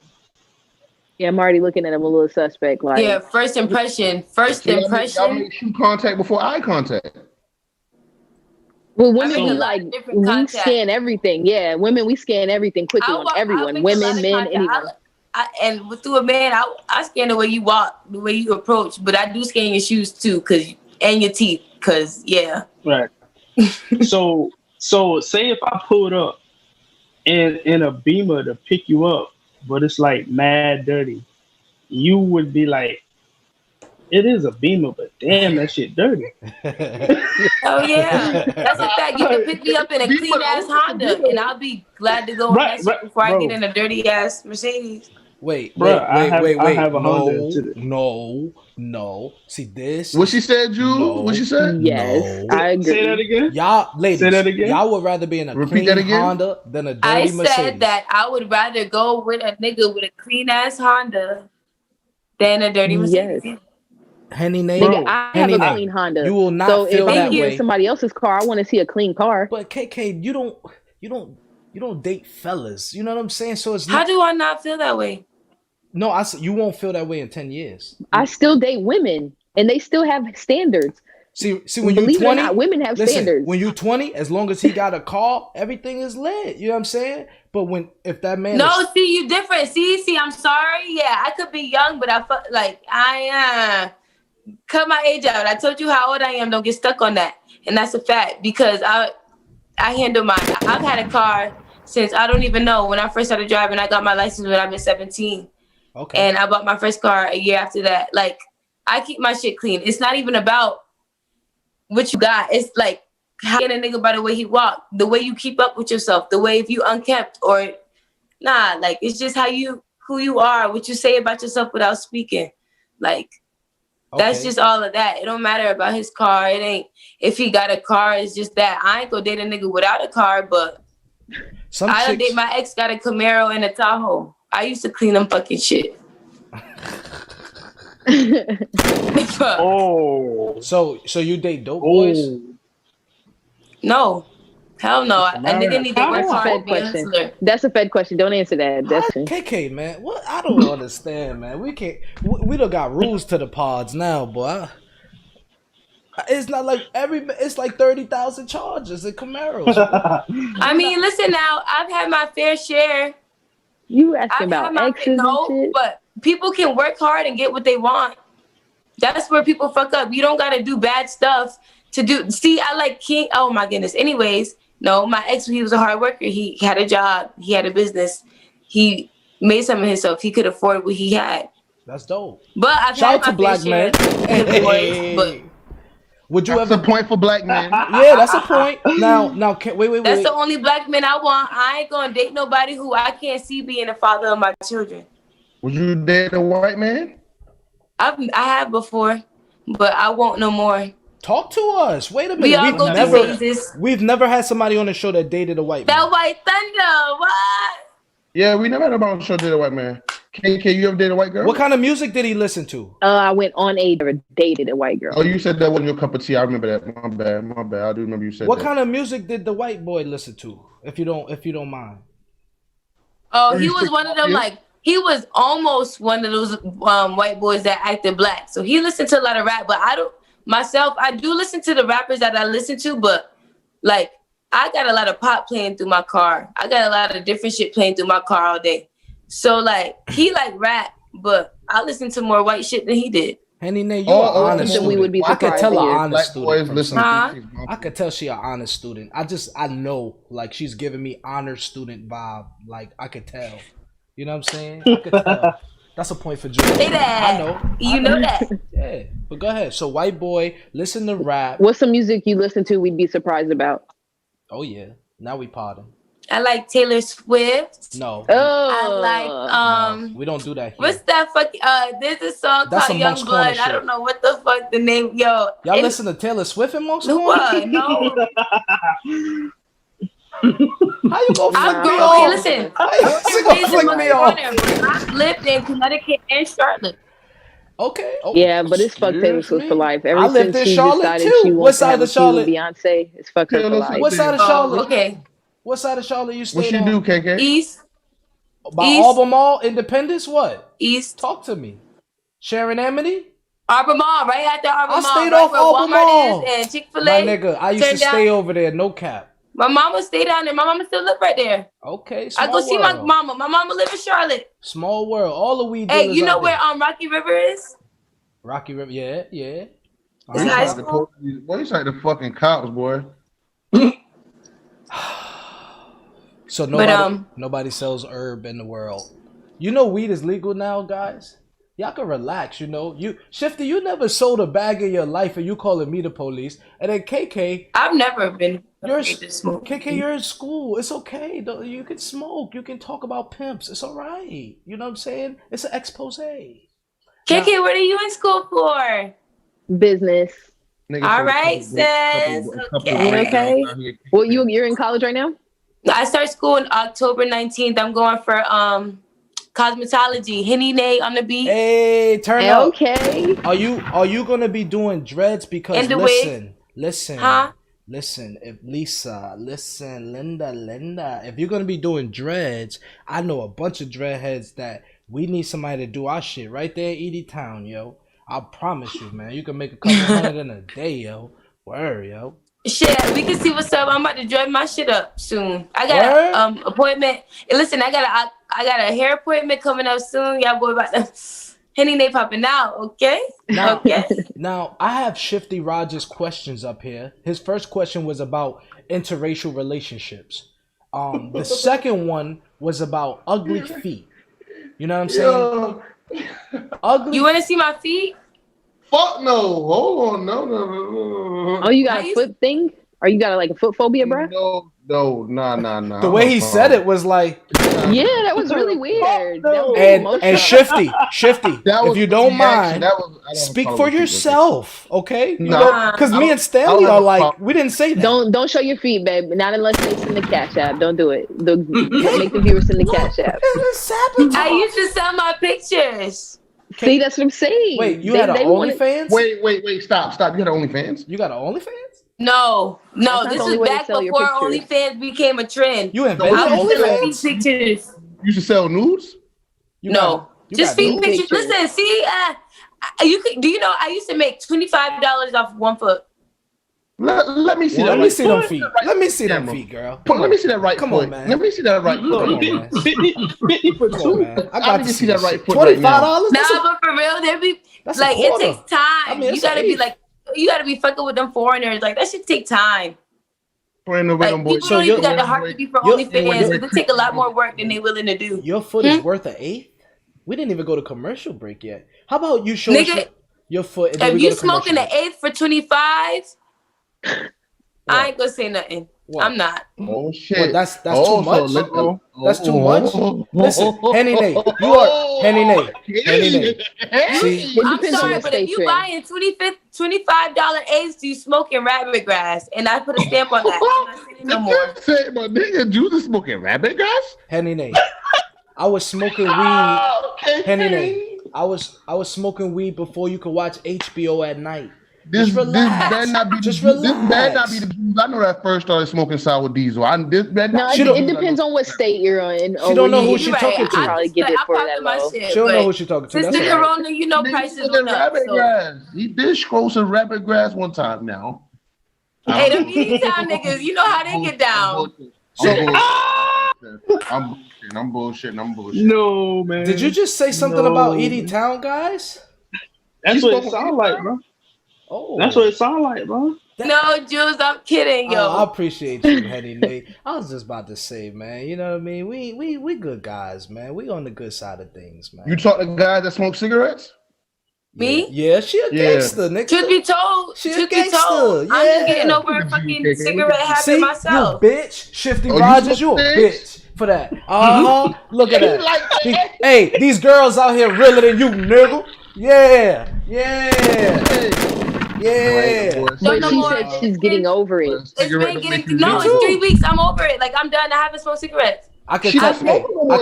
S2: Yeah, I'm already looking at him a little suspect. Like,
S1: Yeah, first impression.
S5: Y'all make shoe contact before eye contact.
S2: well, women
S1: I make
S2: we
S1: a lot
S2: like
S1: of different
S2: we
S1: contact.
S2: scan everything. Yeah, women we scan everything quickly on
S1: I
S2: everyone,
S1: make a
S2: women,
S1: lot of
S2: men,
S1: contact.
S2: anyone.
S1: And through a man, I scan the way you walk, the way you approach, but I do scan your shoes too, and your teeth, cause yeah.
S4: Right. so say if I pulled up in a Beamer to pick you up, but it's like mad dirty, you would be like, it is a Beamer, but damn, that shit dirty.
S1: Oh yeah, that's a fact. You can pick me up in a clean ass Honda, and I'll be glad to go in that shit before I get in a dirty ass Mercedes.
S3: Wait.
S4: I have a Honda too.
S3: No. See this?
S5: What she said, Jules?
S3: No.
S5: What she said?
S2: Yes,
S3: No.
S2: I agree.
S4: Say that again.
S3: Y'all, ladies,
S4: Say that again.
S3: y'all would rather be in a
S5: Repeat
S3: clean
S5: that again?
S3: Honda than a dirty
S1: I
S3: Mercedes.
S1: said that I would rather go with a nigga with a clean ass Honda than a dirty Mercedes.
S2: Yes.
S3: Henny Nae,
S2: Nigga, I have
S3: Henny
S2: a
S3: Nae,
S2: clean Honda.
S3: you will not
S2: so
S3: feel
S2: if
S3: that
S2: I'm getting
S3: way.
S2: somebody else's car, I want to see a clean car.
S3: But KK, you don't date fellas. You know what I'm saying? So it's
S1: How
S3: not.
S1: do I not feel that way?
S3: No, you won't feel that way in 10 years.
S2: I still date women, and they still have standards.
S3: See when
S2: Believe
S3: you 20,
S2: it or not, women have standards.
S3: When you 20, as long as he got a car, everything is lit. You know what I'm saying? But if that man
S1: No,
S3: is,
S1: see, you different. See, I'm sorry. Yeah, I could be young, but I cut my age out. I told you how old I am. Don't get stuck on that. And that's a fact because I handle mine. I've had a car since I don't even know. When I first started driving, I got my license when I was 17.
S3: okay.
S1: And I bought my first car a year after that. Like, I keep my shit clean. It's not even about what you got. It's like how you get a nigga by the way he walk, the way you keep up with yourself, the way if you unkempt or like it's just who you are, what you say about yourself without speaking. Like that's just all of that. It don't matter about his car. It ain't if he got a car, it's just that. I ain't gonna date a nigga without a car, but I don't date my ex got a Camaro and a Tahoe. I used to clean them fucking shit.
S4: Oh.
S3: So you date dope boys?
S1: No. Hell no. A nigga need to work hard to be a hustler.
S2: That's a Fed question. Don't answer that. That's
S3: KK, man. What? I don't understand, man. We can't. We done got rules to the pods now, boy. It's not like it's like 30,000 charges in Camaros.
S1: I mean, listen now. I've had my fair share.
S2: You asking about exes and shit?
S1: But people can work hard and get what they want. That's where people fuck up. You don't gotta do bad stuff to do. See, I like King. Oh my goodness. Anyways, no, my ex, he was a hard worker. He had a job. He had a business. He made something of himself. He could afford what he had.
S3: That's dope.
S1: But I've
S3: Shout
S1: had
S3: out to black men.
S1: But
S3: would you
S5: That's a point for black men.
S3: Yeah, that's a point. Now, wait.
S1: That's the only black man I want. I ain't gonna date nobody who I can't see being the father of my children.
S5: Would you date a white man?
S1: I have before, but I won't no more.
S3: Talk to us. Wait a minute.
S1: We all go through phases.
S3: We've never had somebody on the show that dated a white man.
S1: That White Thunder, what?
S5: Yeah, we never had a on show date a white man. KK, you ever date a white girl?
S3: What kind of music did he listen to?
S2: I went on dated a white girl.
S5: Oh, you said that wasn't your cup of tea. I remember that. My bad. I do remember you said
S3: what
S5: that.
S3: What kind of music did the white boy listen to? If you don't mind.
S1: Oh, he was one of them. Like he was almost one of those white boys that acted black. So he listened to a lot of rap. But I do listen to the rappers that I listen to. But like I got a lot of pop playing through my car. I got a lot of different shit playing through my car all day. So like he like rap, but I listen to more white shit than he did.
S3: Henny Nae, you're an honest student.
S2: We would be
S3: I could tell an honest student.
S5: I
S3: could tell she an honest student. I know, like she's giving me honor student vibe. Like I could tell. You know what I'm saying? I could tell. That's a point for Julz.
S1: Say that.
S3: I know.
S1: You know that.
S3: Yeah, but go ahead. So white boy, listen to rap.
S2: What's some music you listen to we'd be surprised about?
S3: Oh yeah, now we potting.
S1: I like Taylor Swift.
S3: No.
S2: Oh.
S1: I like
S3: we don't do that here.
S1: What's that fucking there's a song called Young Blood. I don't know what the fuck the name. Yo.
S3: Y'all listen to Taylor Swift and Monks
S1: No.
S3: How you gonna
S1: I'm
S3: flick me
S1: grown.
S3: off?
S1: Okay, listen.
S3: How you gonna flick me off?
S1: I lived in Connecticut and Charlotte.
S3: Okay. Oh,
S2: Yeah, but it's fuck Taylor
S3: excuse
S2: Swift for
S3: me.
S2: life.
S3: I
S2: Ever
S3: lived
S2: since
S3: in
S2: she
S3: Charlotte
S2: decided
S3: too.
S2: she
S3: What
S2: wants to
S3: side
S2: have
S3: of
S2: a kid with
S3: Charlotte?
S2: Beyonce, it's fuck her for
S5: Taylor
S2: life.
S5: Swift.
S3: What side of Charlotte?
S1: Okay.
S3: What side of Charlotte you
S5: What
S3: stayed
S5: she
S3: on?
S5: do, KK?
S1: East.
S3: By
S1: East.
S3: Arbor Mall, Independence, what?
S1: East.
S3: Talk to me. Sharon Amity?
S1: Arbor Mall, right after Arbor
S3: I
S1: Mall.
S3: stayed
S1: right
S3: off
S1: where
S3: Arbor
S1: Walmart
S3: Mall.
S1: is and Chick-fil-A.
S3: My nigga, I used to
S1: Turn down.
S3: stay over there, no cap.
S1: My mama stayed down there. My mama still live right there.
S3: Okay, small
S1: I go see my
S3: world.
S1: mama. My mama live in Charlotte.
S3: Small world. All the weed
S1: Hey,
S3: dealers
S1: you know
S3: out
S1: where
S3: there.
S1: Rocky River is?
S3: Rocky River, yeah.
S1: It's
S5: You
S1: high
S5: like the
S1: school.
S5: boy, you like the fucking cops, boy.
S3: So nobody,
S1: But,
S3: nobody sells herb in the world. You know weed is legal now, guys. Y'all can relax, you know. You Shifty, you never sold a bag in your life and you calling me the police. And then KK,
S1: I've never been
S3: you're
S1: afraid to smoke.
S3: KK, you're in school. It's okay. You can smoke. You can talk about pimps. It's all right. You know what I'm saying? It's an expose.
S1: KK, what are you in school for?
S2: Business.
S5: Nigga,
S1: All
S5: for a
S1: right,
S5: couple-
S1: sis.
S5: couple
S1: Okay.
S5: breaks
S2: Okay.
S5: out here.
S2: Well, you're in college right now?
S1: I start school on October 19th. I'm going for cosmetology. Henny Nae on the beat.
S3: Hey, turn up.
S2: Okay.
S3: Are you gonna be doing dreads? Because
S1: And the
S3: listen,
S1: Huh?
S3: listen. If Linda, if you're gonna be doing dreads, I know a bunch of dreadheads that we need somebody to do our shit right there in Edie Town, yo. I promise you, man. You can make a couple hundred in a day, yo. Word, yo.
S1: Shit, we can see what's up. I'm about to dread my shit up soon. I got a appointment. And listen, I got a hair appointment coming up soon. Y'all boy about to Henny Nae popping out, okay?
S3: Now,
S1: Okay.
S3: now I have Shifty Rogers questions up here. His first question was about interracial relationships. The second one was about ugly feet. You know what I'm saying?
S5: Yo,
S3: Ugly.
S1: You want to see my feet?
S5: fuck no. Hold on. No.
S2: Oh, you got
S1: I
S2: a
S1: used-
S2: foot thing? Or you got like a foot phobia, bruh?
S5: No, nah.
S3: The way he said it was like,
S2: Yeah, that was really weird. That was
S3: and
S2: emotional.
S3: Shifty,
S5: That was
S3: if you don't
S5: reaction.
S3: mind,
S5: I don't
S3: speak
S5: follow
S3: for
S5: people.
S3: yourself, okay? You
S5: Nah.
S3: know, because me and Stanley
S5: I don't
S3: are
S5: have a
S3: like,
S5: problem.
S3: we didn't say that.
S2: Don't show your feet, babe. Not unless they send the cash app. Don't do it. Make the viewers send the cash app.
S1: I used to sell my pictures.
S2: See, that's what I'm saying.
S3: Wait, you had an
S2: wanted-
S3: OnlyFans?
S5: Wait, stop. You had OnlyFans?
S3: You got an OnlyFans?
S1: No,
S2: That's not
S1: this
S2: the only
S1: was
S2: way to
S1: back
S2: sell your
S1: before
S2: pictures.
S1: OnlyFans became a trend.
S3: You invented
S1: I was selling
S3: OnlyFans?
S1: feet pictures.
S5: You should sell nudes?
S3: You
S1: No,
S3: you
S1: just
S3: got
S1: feet
S3: nude
S1: pictures.
S2: pictures.
S1: Listen, see, you could. Do you know I used to make $25 off one foot?
S5: Let me see that.
S3: Let me
S5: right
S3: see
S5: foot.
S3: them feet. Let me see them
S5: Camera.
S3: feet, girl.
S5: Let me see that right
S3: Come
S5: foot.
S3: on, man.
S5: Let me see that right
S3: Come
S5: foot.
S3: on, man.
S4: 50 for
S3: Come on,
S4: two.
S3: man. I
S5: I
S3: got
S5: need
S3: to
S5: to see that right
S3: shit.
S5: foot right now.
S3: $25?
S1: Nah,
S3: That's a-
S1: but for real, there be
S3: That's a
S1: like it
S3: quarter.
S1: takes time.
S3: I mean, it's
S1: You gotta
S3: an
S1: be
S3: eighth.
S1: like, you gotta be fucking with them foreigners. Like that should take time.
S5: Friend of
S1: Like
S5: them
S1: people
S5: boys.
S3: So
S1: don't
S3: you're-
S1: even got the heart to be for
S3: you're-
S1: OnlyFans because it take a lot more work than they willing to do.
S3: Your foot is worth an eighth? We didn't even go to commercial break yet. How about you show us
S1: Nigga,
S3: your foot and then
S1: If
S3: we
S1: you
S3: go to
S1: smoking
S3: commercial
S1: the eighth for 25, I ain't gonna say nothing.
S3: What?
S1: I'm not.
S5: Oh shit.
S3: Well, that's
S5: Oh,
S3: too
S5: so
S3: much.
S5: let's go.
S3: That's too much. Listen, Henny Nae, you are Henny Nae. Henny Nae. See,
S2: It
S1: I'm
S2: depends on
S1: sorry,
S2: what
S1: but
S2: state
S1: if you
S2: you're in.
S1: buying $25 eighths, you smoking rabbit grass, and I put a stamp on that. I'm not saying it no more.
S5: Say, my nigga, Julz is smoking rabbit grass?
S3: Henny Nae. I was smoking weed.
S5: Okay.
S3: Henny Nae. I was smoking weed before you could watch HBO at night.
S5: This
S3: Just relax.
S5: better not be
S3: Just
S5: this better
S3: relax.
S5: not be the Julz. I know that first started smoking sour diesel. This better
S2: No,
S5: not
S3: She
S2: it,
S3: don't-
S2: it depends on what state you're in.
S3: She don't know who
S2: you
S3: she
S1: You're
S3: talking
S1: right.
S3: to.
S1: I
S2: probably
S1: just
S2: get it
S1: I
S2: for
S1: popped
S2: that
S1: in my
S2: low.
S1: shit,
S3: She don't know
S1: but
S3: who she talking to.
S1: since
S3: That's
S1: the
S3: all right.
S1: corona, you know,
S5: Nigga
S1: prices
S5: smoking
S1: went up.
S5: rabbit
S1: So.
S5: grass. He did scroll some rabbit grass one time now.
S1: Hey, them Edie Town niggas, you know how they get down.
S5: I'm bullshitting.
S4: No, man.
S3: Did you just say something
S4: No.
S3: about Edie Town, guys?
S4: That's what it sound like, bro.
S3: Oh,
S4: That's what it sound like, bro.
S1: No, Julz, I'm kidding, yo.
S3: I appreciate you, Henny Nae. I was just about to say, man. You know what I mean? We good guys, man. We on the good side of things, man.
S5: You talk to guys that smoke cigarettes?
S1: Me?
S3: Yeah, she a
S5: Yeah.
S3: gangster, nigga.
S1: Truth be told,
S3: She a
S1: truth be
S3: gangster,
S1: told, I'm
S3: yeah.
S1: just getting over a
S5: Look at you,
S1: fucking
S5: KK.
S1: cigarette habit
S3: See,
S1: myself.
S3: you bitch, Shifty
S5: Oh, you
S3: Rogers, you a
S5: bitch?
S3: bitch for that. Look at that.
S5: Like that.
S3: Hey, these girls out here realer than you, nigga. Yeah.
S5: Hey,
S3: Yeah.
S2: But
S1: no
S2: she
S1: more.
S2: said she's getting over it.
S1: It's been getting
S5: Me
S1: no. It's
S3: too.
S1: 3 weeks. I'm over it. Like I'm done. I haven't smoked cigarettes.
S3: I could
S5: She
S3: tell.
S5: not smoking no more,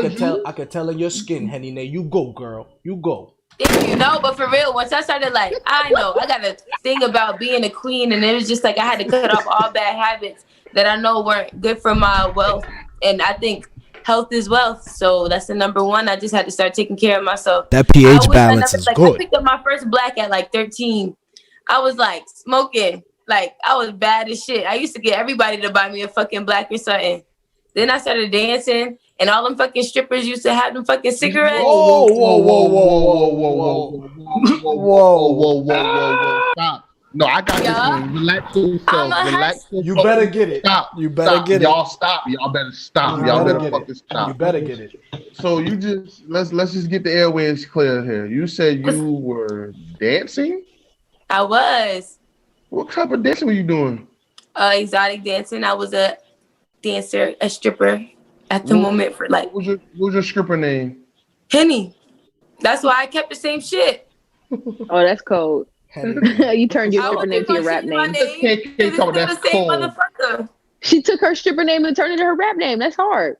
S3: I could tell in your skin, Henny Nae. You go, girl. You go.
S1: If you know, but for real, once I started like, I know I got a thing about being a queen, and it was just like I had to cut off all bad habits that I know weren't good for my wealth, and I think health is wealth. So that's the number one. I just had to start taking care of myself.
S3: That pH balance is good.
S1: I picked up my first black at like 13. I was like smoking, like I was bad as shit. I used to get everybody to buy me a fucking black or something. Then I started dancing, and all them fucking strippers used to have them fucking cigarettes.
S3: Whoa, whoa, whoa, whoa, whoa, whoa,
S5: whoa. Stop. No, I got this one. Relax yourself. Relax yourself.
S3: You better get it.
S5: Stop.
S3: You better get it.
S5: Y'all stop. Y'all better stop. Y'all better fucking stop.
S3: You better get it.
S5: So you just let's just get the airways clear here. You said you were dancing?
S1: I was
S5: What type of dancing were you doing?
S1: exotic dancing. I was a dancer, a stripper at the moment for like
S5: What was your stripper name?
S1: Henny. That's why I kept the same shit.
S2: Oh, that's cold. You turned your stripper name to your rap name.
S5: Can't talk about
S1: the
S5: that's
S1: same
S5: cold.
S1: motherfucker.
S2: She took her stripper name and turned it into her rap name. That's hard.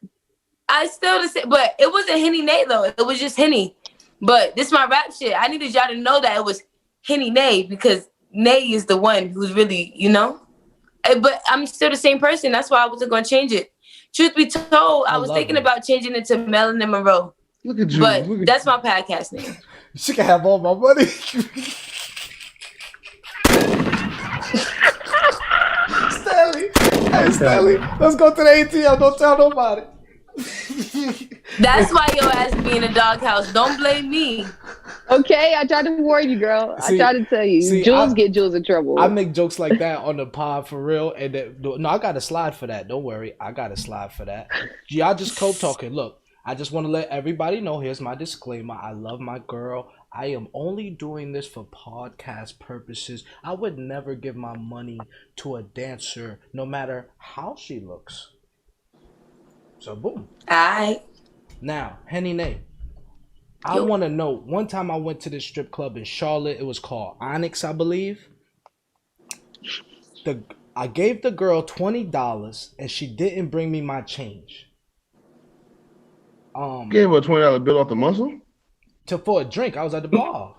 S1: I still the same, but it wasn't Henny Nae though. It was just Henny. But this is my rap shit. I needed y'all to know that it was Henny Nae because Nae is the one who's really, you know. But I'm still the same person. That's why I wasn't going to change it. Truth be told, I was thinking about changing it to Melanin Monroe.
S5: Look at you.
S1: But
S5: Look at
S1: that's my podcast name.
S3: She can have all my money. Stanley. Hey, Stanley. Let's go to the ATM. Don't tell nobody.
S1: That's why your ass be in the doghouse. Don't blame me.
S2: Okay, I tried to warn you, girl.
S3: See-
S2: I tried to tell you.
S3: see,
S2: Julz get Julz in trouble.
S3: I make jokes like that on the pod for real. And no, I got a slide for that. Don't worry. I got a slide for that. Y'all just co-talking. Look, I just want to let everybody know. Here's my disclaimer. I love my girl. I am only doing this for podcast purposes. I would never give my money to a dancer, no matter how she looks. So boom.
S1: Alright.
S3: Now, Henny Nae, I want to know. One time I went to this strip club in Charlotte. It was called Onyx, I believe. I gave the girl $20 and she didn't bring me my change.
S5: Gave her a $20 bill off the muscle?
S3: For a drink. I was at the bar.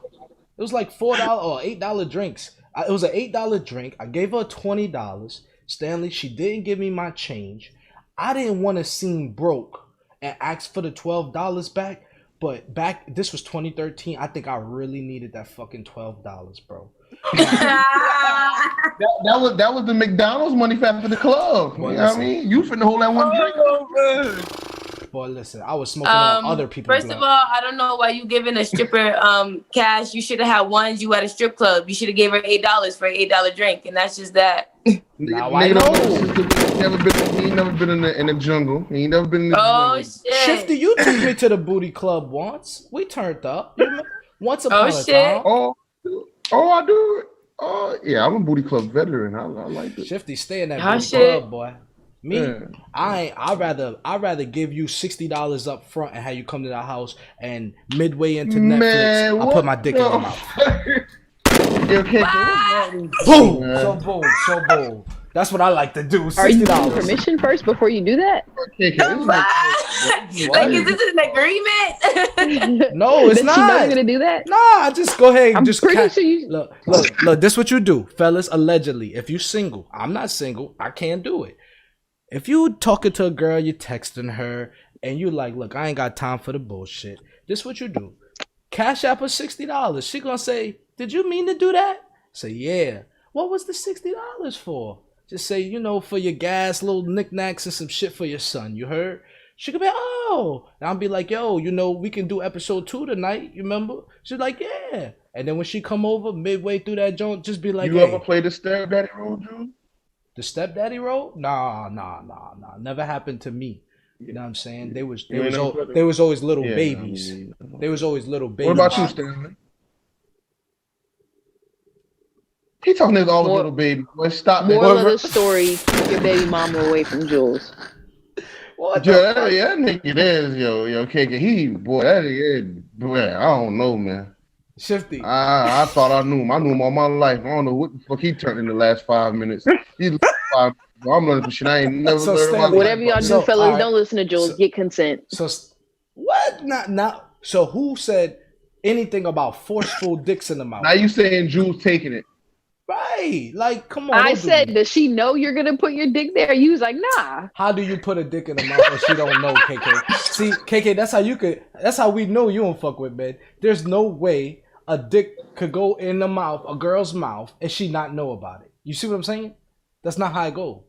S3: It was like $4 or $8 drinks. It was an $8 drink. I gave her $20. Stanley, she didn't give me my change. I didn't want to seem broke and ask for the $12 back. But this was 2013. I think I really needed that fucking $12, bro.
S5: that was the McDonald's money fat for the club.
S3: Boy,
S5: you know what I mean? You finna hold that one drink.
S3: Boy, listen, I was smoking on other people's
S1: First of all, I don't know why you giving a stripper cash. You should have had ones you at a strip club. You should have gave her $8 for an $8 drink, and that's just that.
S3: Now I know.
S5: He ain't never been in the jungle. He ain't never been in the jungle.
S1: Shit.
S3: Shifty, you took me to the booty club once. We turned up. Once upon a time.
S5: Oh, I do. Oh, yeah, I'm a booty club veteran. I like it.
S3: Shifty, stay in that booty club, boy. Me, yeah. I'd rather give you $60 up front and have you come to the house, and midway into Netflix, I put my dick in your mouth. Boom! So boom. That's what I like to do. $60.
S2: Are you getting permission first before you do that?
S1: Like, is this an agreement?
S3: No, it's not.
S2: She know you're gonna do that?
S3: Nah, just go ahead.
S2: I'm pretty sure you...
S3: Look. This what you do, fellas. Allegedly, if you single, I'm not single. I can't do it. If you talking to a girl, you texting her, and you like, look, I ain't got time for the bullshit. This what you do. Cash App her $60. She gonna say, did you mean to do that? Say, yeah. What was the $60 for? Just say, for your gas, little knickknacks and some shit for your son. You heard? She could be, oh. And I'll be like, yo, we can do episode 2 tonight. You remember? She's like, yeah. And then when she come over, midway through that joint, just be like,
S5: you ever play the stepdaddy role, Drew?
S3: The stepdaddy role? Nah. Never happened to me. You know what I'm saying? They was always little babies. They was always little babies.
S5: What about you, Stanley? He talking to all the little babies. Let's stop.
S2: Moral of the story: keep your baby mama away from Julz.
S5: That nigga is yo KK. Boy, I don't know, man.
S3: Shifty.
S5: I thought I knew him. I knew him all my life. I don't know what the fuck he turned in the last 5 minutes. He's 5. I'm learning some shit I ain't never
S3: So
S5: learned in my life.
S2: Whatever y'all do, fellas,
S3: all right.
S2: don't listen to Julz. Get consent.
S3: So what? Not. So who said anything about forceful dicks in the mouth?
S5: Now you saying Julz taking it?
S3: Right? Like, come on.
S2: I
S3: don't do
S2: said,
S3: me.
S2: does she know you're gonna put your dick there? You was like, nah.
S3: How do you put a dick in the mouth when she don't know, KK? See, KK, that's how you could. That's how we know you don't fuck with men. There's no way a dick could go in the mouth, a girl's mouth, and she not know about it. You see what I'm saying? That's not how it go.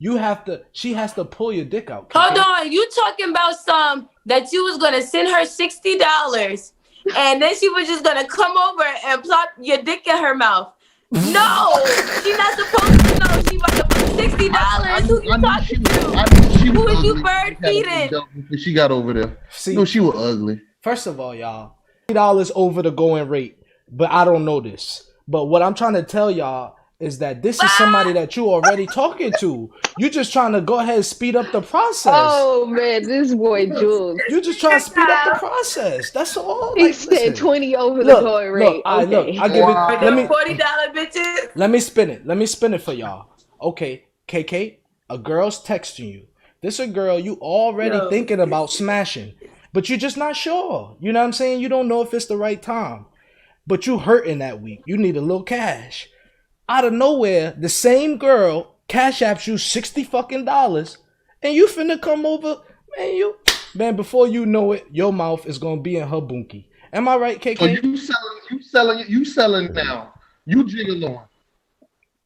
S3: You have to. She has to pull your dick out. KK.
S1: Hold on, you talking about some that you was gonna send her $60, and then she was just gonna come over and plop your dick in her mouth. No, she's not supposed to know she about to put $60. Who you talking to? Who is you bird feeding?
S5: She got over there.
S3: See,
S5: No, she was ugly.
S3: first of all, y'all, $80 over the going rate, but I don't know this. But what I'm trying to tell y'all is that this is somebody that you already talking to. You just trying to go ahead and speed up the process.
S2: Oh man, this boy Julz.
S3: You just trying to speed up the process. That's all.
S2: He
S3: Like,
S2: said
S3: listen.
S2: 20 over
S3: Look,
S2: the going rate.
S3: look, I
S2: Okay.
S3: give it. Let me
S1: $40 bitches.
S3: Let me spin it. Let me spin it for y'all. Okay, KK, a girl's texting you. This a girl you already thinking about smashing, but you're just not sure. You know what I'm saying? You don't know if it's the right time, but you hurting that week. You need a little cash. Out of nowhere, the same girl cash apps you $60 fucking, and you finna come over, man. Before you know it, your mouth is gonna be in her bunkie. Am I right, KK?
S5: So you selling now. You jiggling.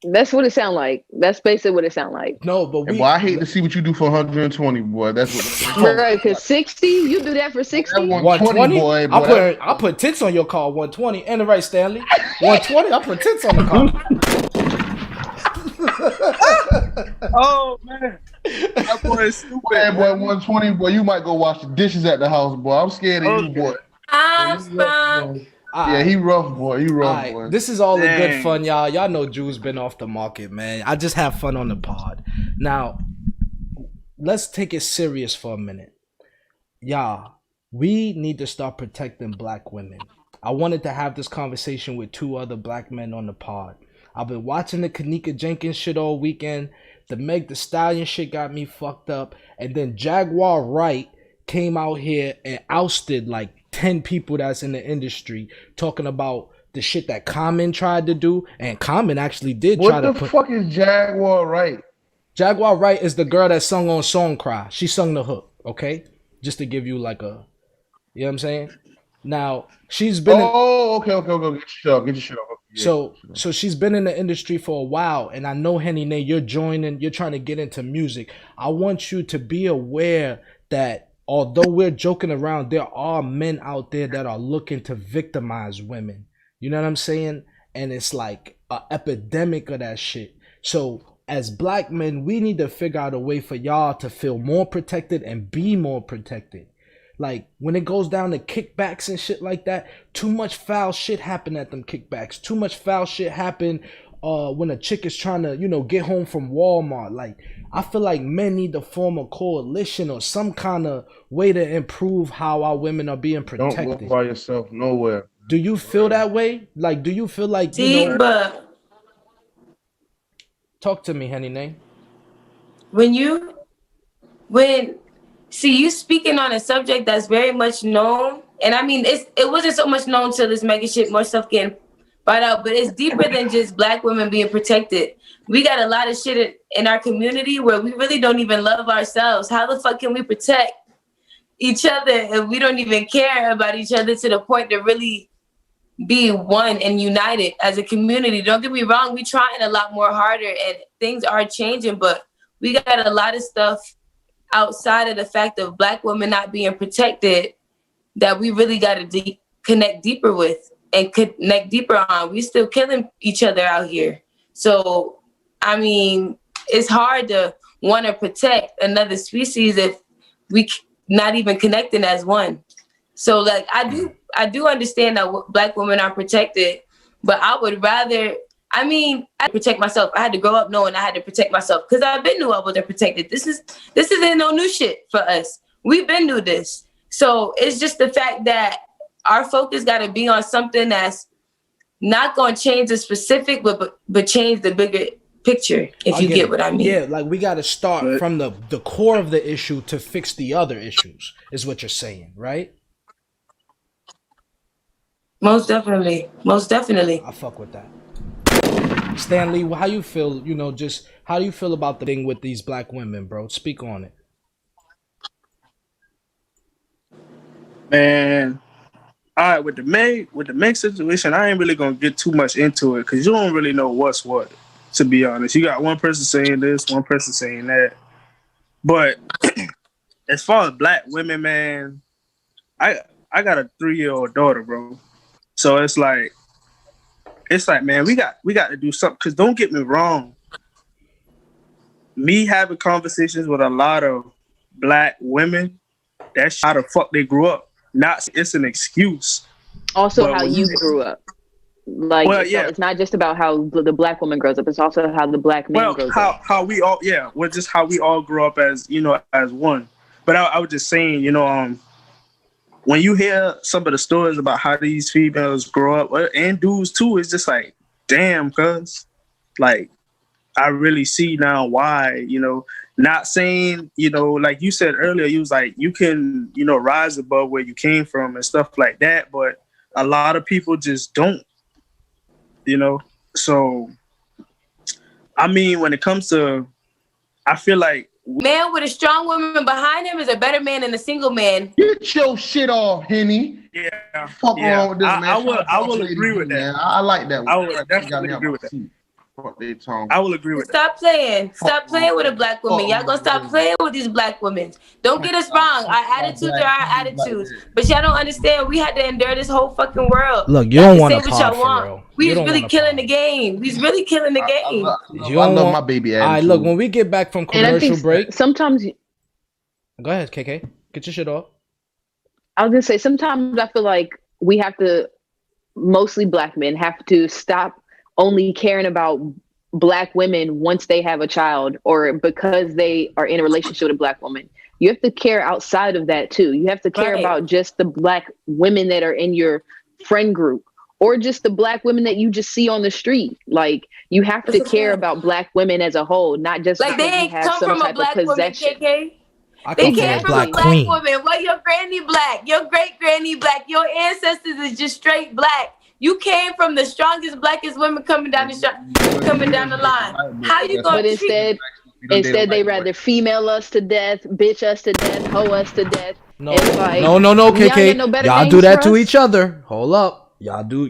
S2: That's what it sound like. That's basically what it sound like.
S3: No, but
S5: Boy, I hate to see what you do for 120, boy. That's what.
S2: Right, because 60, you do that for 60?
S5: 120, boy.
S3: I put tits on your car. 120. And the right, Stanley. 120. I put tits on the car.
S4: Oh man, that boy is stupid.
S5: Boy, 120, boy. You might go wash the dishes at the house, boy. I'm scared of you, boy.
S1: I'm fine.
S5: Yeah, he rough, boy. You rough, boy.
S3: This is all the good
S4: Dang.
S3: fun, y'all. Y'all know Julz been off the market, man. I just have fun on the pod. Now, let's take it serious for a minute. Y'all, we need to start protecting black women. I wanted to have this conversation with 2 other black men on the pod. I've been watching the Kanika Jenkins shit all weekend. The Meg Thee Stallion shit got me fucked up. And then Jaguar Wright came out here and ousted like 10 people that's in the industry talking about the shit that Common tried to do, and Common actually did try to put.
S5: What the fuck is Jaguar Wright?
S3: Jaguar Wright is the girl that sung on Song Cry. She sung the hook, okay? Just to give you like a, you know what I'm saying? Now, she's been
S5: Okay. Get your shit off. Yeah.
S3: So she's been in the industry for a while, and I know, Henny Nae, you're trying to get into music. I want you to be aware that although we're joking around, there are men out there that are looking to victimize women. You know what I'm saying? And it's like an epidemic of that shit. So as black men, we need to figure out a way for y'all to feel more protected and be more protected. Like when it goes down to kickbacks and shit like that, too much foul shit happen at them kickbacks. Too much foul shit happen when a chick is trying to, get home from Walmart. Like, I feel like men need to form a coalition or some kind of way to improve how our women are being protected.
S5: Don't go by yourself nowhere.
S3: Do you feel that way? Like, do you feel like,
S1: But
S3: talk to me, Henny Nae.
S1: See, you speaking on a subject that's very much known, and I mean, it wasn't so much known till this mega shit, more stuff getting brought out, but it's deeper than just black women being protected. We got a lot of shit in our community where we really don't even love ourselves. How the fuck can we protect each other if we don't even care about each other to the point to really be one and united as a community? Don't get me wrong, we trying a lot more harder and things are changing, but we got a lot of stuff outside of the fact of black women not being protected that we really got to connect deeper with and connect deeper on. We still killing each other out here. So, I mean, it's hard to want to protect another species if we not even connecting as one. So, like, I do understand that black women are protected, but I would rather, I protect myself. I had to grow up knowing I had to protect myself because I've been knew I wasn't protected. This isn't no new shit for us. We've been knew this. So it's just the fact that our focus got to be on something that's not going to change the specific, but change the bigger picture, if you get what I mean.
S3: Yeah, like we got to start from the core of the issue to fix the other issues, is what you're saying, right?
S1: Most definitely.
S3: I fuck with that. Stanley, how you feel, just how do you feel about the thing with these black women, bro? Speak on it.
S8: Man, all right, with the Meg situation, I ain't really gonna get too much into it because you don't really know what's what, to be honest. You got one person saying this, one person saying that. But as far as black women, man, I got a 3-year-old daughter, bro. So it's like, man, we got to do something. Because don't get me wrong, me having conversations with a lot of black women, that's how the fuck they grew up. Not it's an excuse.
S2: Also, how you grew up. Like, well, it's not just about how the black woman grows up. It's also how the black man grows up.
S8: How we all, just how we all grew up as, as one. But I was just saying, when you hear some of the stories about how these females grow up, and dudes too, it's just like, damn, cuz, like, I really see now why, not saying, like you said earlier, you was like, you can, rise above where you came from and stuff like that. But a lot of people just don't, So, I mean, when it comes to, I feel like,
S1: man with a strong woman behind him is a better man than a single man.
S5: Get your shit off, Henny.
S8: Yeah.
S5: Fuck wrong with this, man.
S8: I will agree with that.
S5: Man. I like that.
S8: I will definitely agree with that. I will agree with
S1: that. Stop playing with a black woman. Y'all gonna stop playing with these black women. Don't get us wrong. Our attitudes are our attitudes. But y'all don't understand. We had to endure this whole fucking world.
S3: Look, you don't want to talk for real.
S1: We was really killing the game. We was really killing the game.
S5: I love my baby attitude.
S3: All right, look, when we get back from commercial break.
S2: Sometimes.
S3: Go ahead, KK. Get your shit off.
S2: I was going to say, sometimes I feel like we have to, mostly black men, have to stop only caring about black women once they have a child or because they are in a relationship with a black woman. You have to care outside of that too. You have to care about just the black women that are in your friend group or just the black women that you just see on the street. Like, you have to care about black women as a whole, not just
S1: like they ain't come from a black woman, KK.
S3: They came from a black
S1: woman. Well, your granny black, your great granny black, your ancestors is just straight black. You came from the strongest, blackest women coming down the line. How you gonna?
S2: But instead they rather female us to death, bitch us to death, hoe us to death.
S3: No, no, KK. Y'all do that to each other. Hold up. Y'all do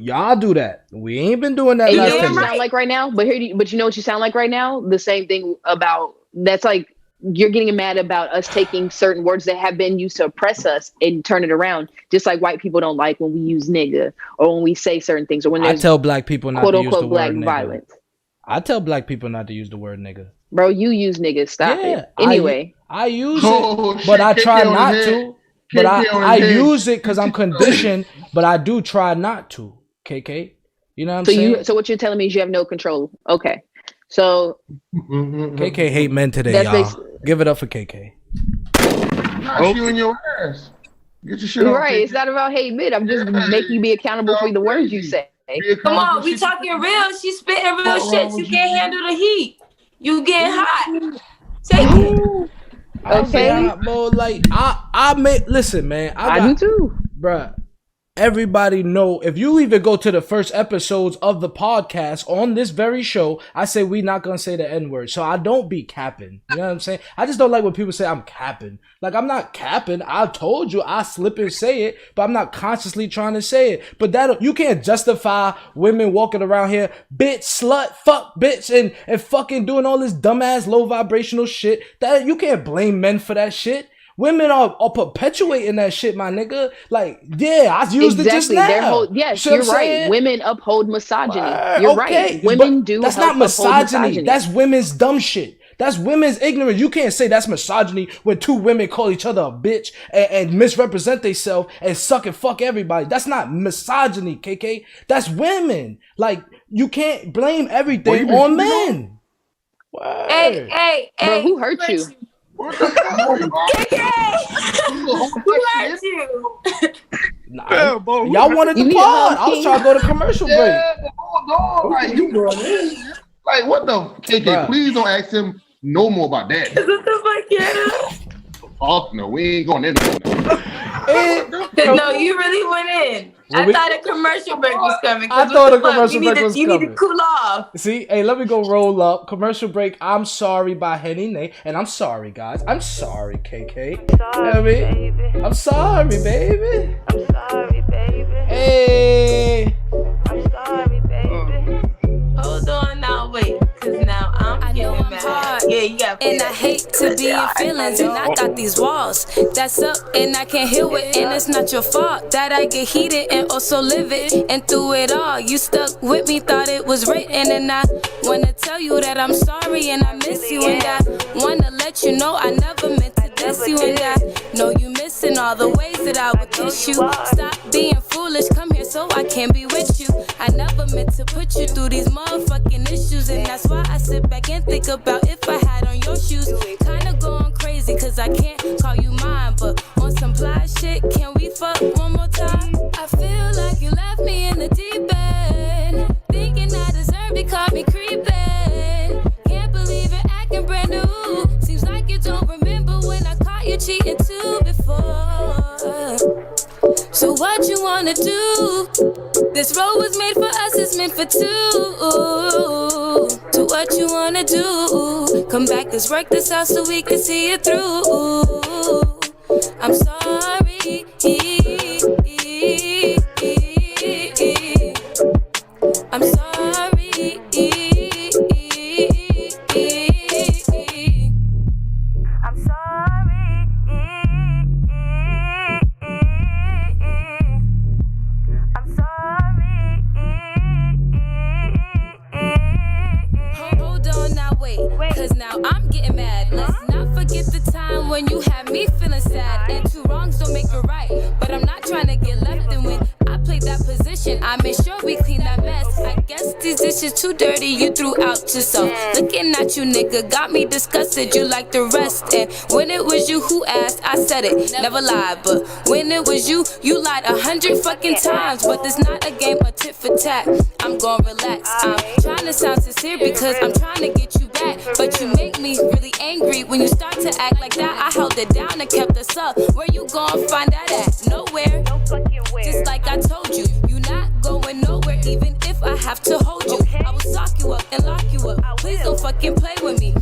S3: that. We ain't been doing that.
S2: And you know what you sound like right now? But you know what you sound like right now? The same thing about that's like you're getting mad about us taking certain words that have been used to oppress us and turn it around. Just like white people don't like when we use nigga or when we say certain things or when
S3: I tell black people not to use the word nigga.
S2: Violence.
S3: I tell black people not to use the word nigga.
S2: Bro, you use nigga. Stop it. Anyway.
S3: I use it, but I try not to. But I use it because I'm conditioned, but I do try not to, KK. You know what I'm saying?
S2: So what you're telling me is you have no control. Okay. So
S3: KK hate men today, y'all. Give it up for KK.
S5: Not you in your ass. Get your shit off.
S2: Right. It's not about hate men. I'm just making you be accountable for the words you say.
S1: Come on, we talking real. She's spitting real shit. You can't handle the heat. You getting hot. Take it.
S2: Okay.
S3: Like I may listen, man. I
S2: do too,
S3: bruh. Everybody know if you even go to the first episodes of the podcast on this very show, I say we not gonna say the N-word. So I don't be capping. You know what I'm saying? I just don't like when people say I'm capping. Like, I'm not capping. I told you I slip and say it, but I'm not consciously trying to say it. But that you can't justify women walking around here, bitch, slut, fuck, bitch, and fucking doing all this dumbass low vibrational shit. That you can't blame men for that shit. Women are perpetuating that shit, my nigga. Like, yeah, I used it just now.
S2: Yes, you're right. Women uphold misogyny. You're right. Women do.
S3: That's not misogyny. That's women's dumb shit. That's women's ignorance. You can't say that's misogyny when two women call each other a bitch and misrepresent themselves and suck and fuck everybody. That's not misogyny, KK. That's women. Like, you can't blame everything on men.
S1: Hey,
S2: bro, who hurt you?
S1: What the fuck? KK! Who hurt you?
S8: Yeah, boy,
S3: y'all wanted the pod. I was trying to go to commercial break.
S5: Yeah, hold on. Like, like what the KK?
S3: Bruh.
S5: Please don't ask him no more about that.
S1: What the fuck, yeah?
S5: Oh no, we ain't going in there.
S1: No, you really went in. I thought a commercial break was coming.
S3: I thought a commercial break was
S1: You
S3: coming.
S1: need to cool off.
S3: See, hey, let me go roll up. Commercial break. I'm sorry by Henny Nae. And I'm sorry, guys. I'm sorry, KK.
S6: Sorry, baby.
S3: I'm sorry, baby.
S6: I'm sorry, baby.
S3: Hey.
S6: I'm sorry, baby.
S1: Hold on now, wait. Because now I'm
S7: know
S1: getting
S7: I'm
S1: mad.
S7: hard.
S1: Yeah, you got
S7: And I hate to be in feelings, and I got these walls that's up, and I can't heal it. And it's not your fault that I get heated and also live it. And through it all, you stuck with me, thought it was written. And I wanna tell you that I'm sorry and I miss you. And I wanna let you know I never meant to diss you. And I know you missing all the ways that I would kiss you. Stop being foolish, come here so I can be with you. I never meant to put you through these motherfucking issues. And that's why I sit back and think about if I had on your shoes. Kinda going crazy cause I can't call you mine. But on some fly shit, can we fuck one more time? I feel like you left me in the deep end, thinking I deserved it, caught me creeping. Can't believe it, acting brand new. Seems like you don't remember when I caught you cheating too before. So what you wanna do? This road was made for us, it's meant for two. So what you wanna do? Come back, let's work this out so we can see it through. I'm sorry. I'm sorry. I'm sorry. I'm sorry. Hold on now, wait. Cause now I'm getting mad. Let's not forget the time when you had me feeling sad. And two wrongs don't make a right. But I'm not trying to get left. And when I played that position, I made sure we clean that mess. I guess these dishes too dirty, you threw out yourself. Looking at you, nigga, got me disgusted. You like the rest. And when it was you who asked, I said it, never lied. But when it was you, you lied 100 fucking times. But this not a game of tit for tat. I'm gon' relax. I'm trying to sound sincere because I'm trying to get you back. But you make me really angry when you start to act like that. I held it down and kept us up. Where you gon' find that at? Nowhere. Just like I told you, you not going nowhere. Even if I have to hold you, I will sock you up and lock you up. Please don't fucking play with me.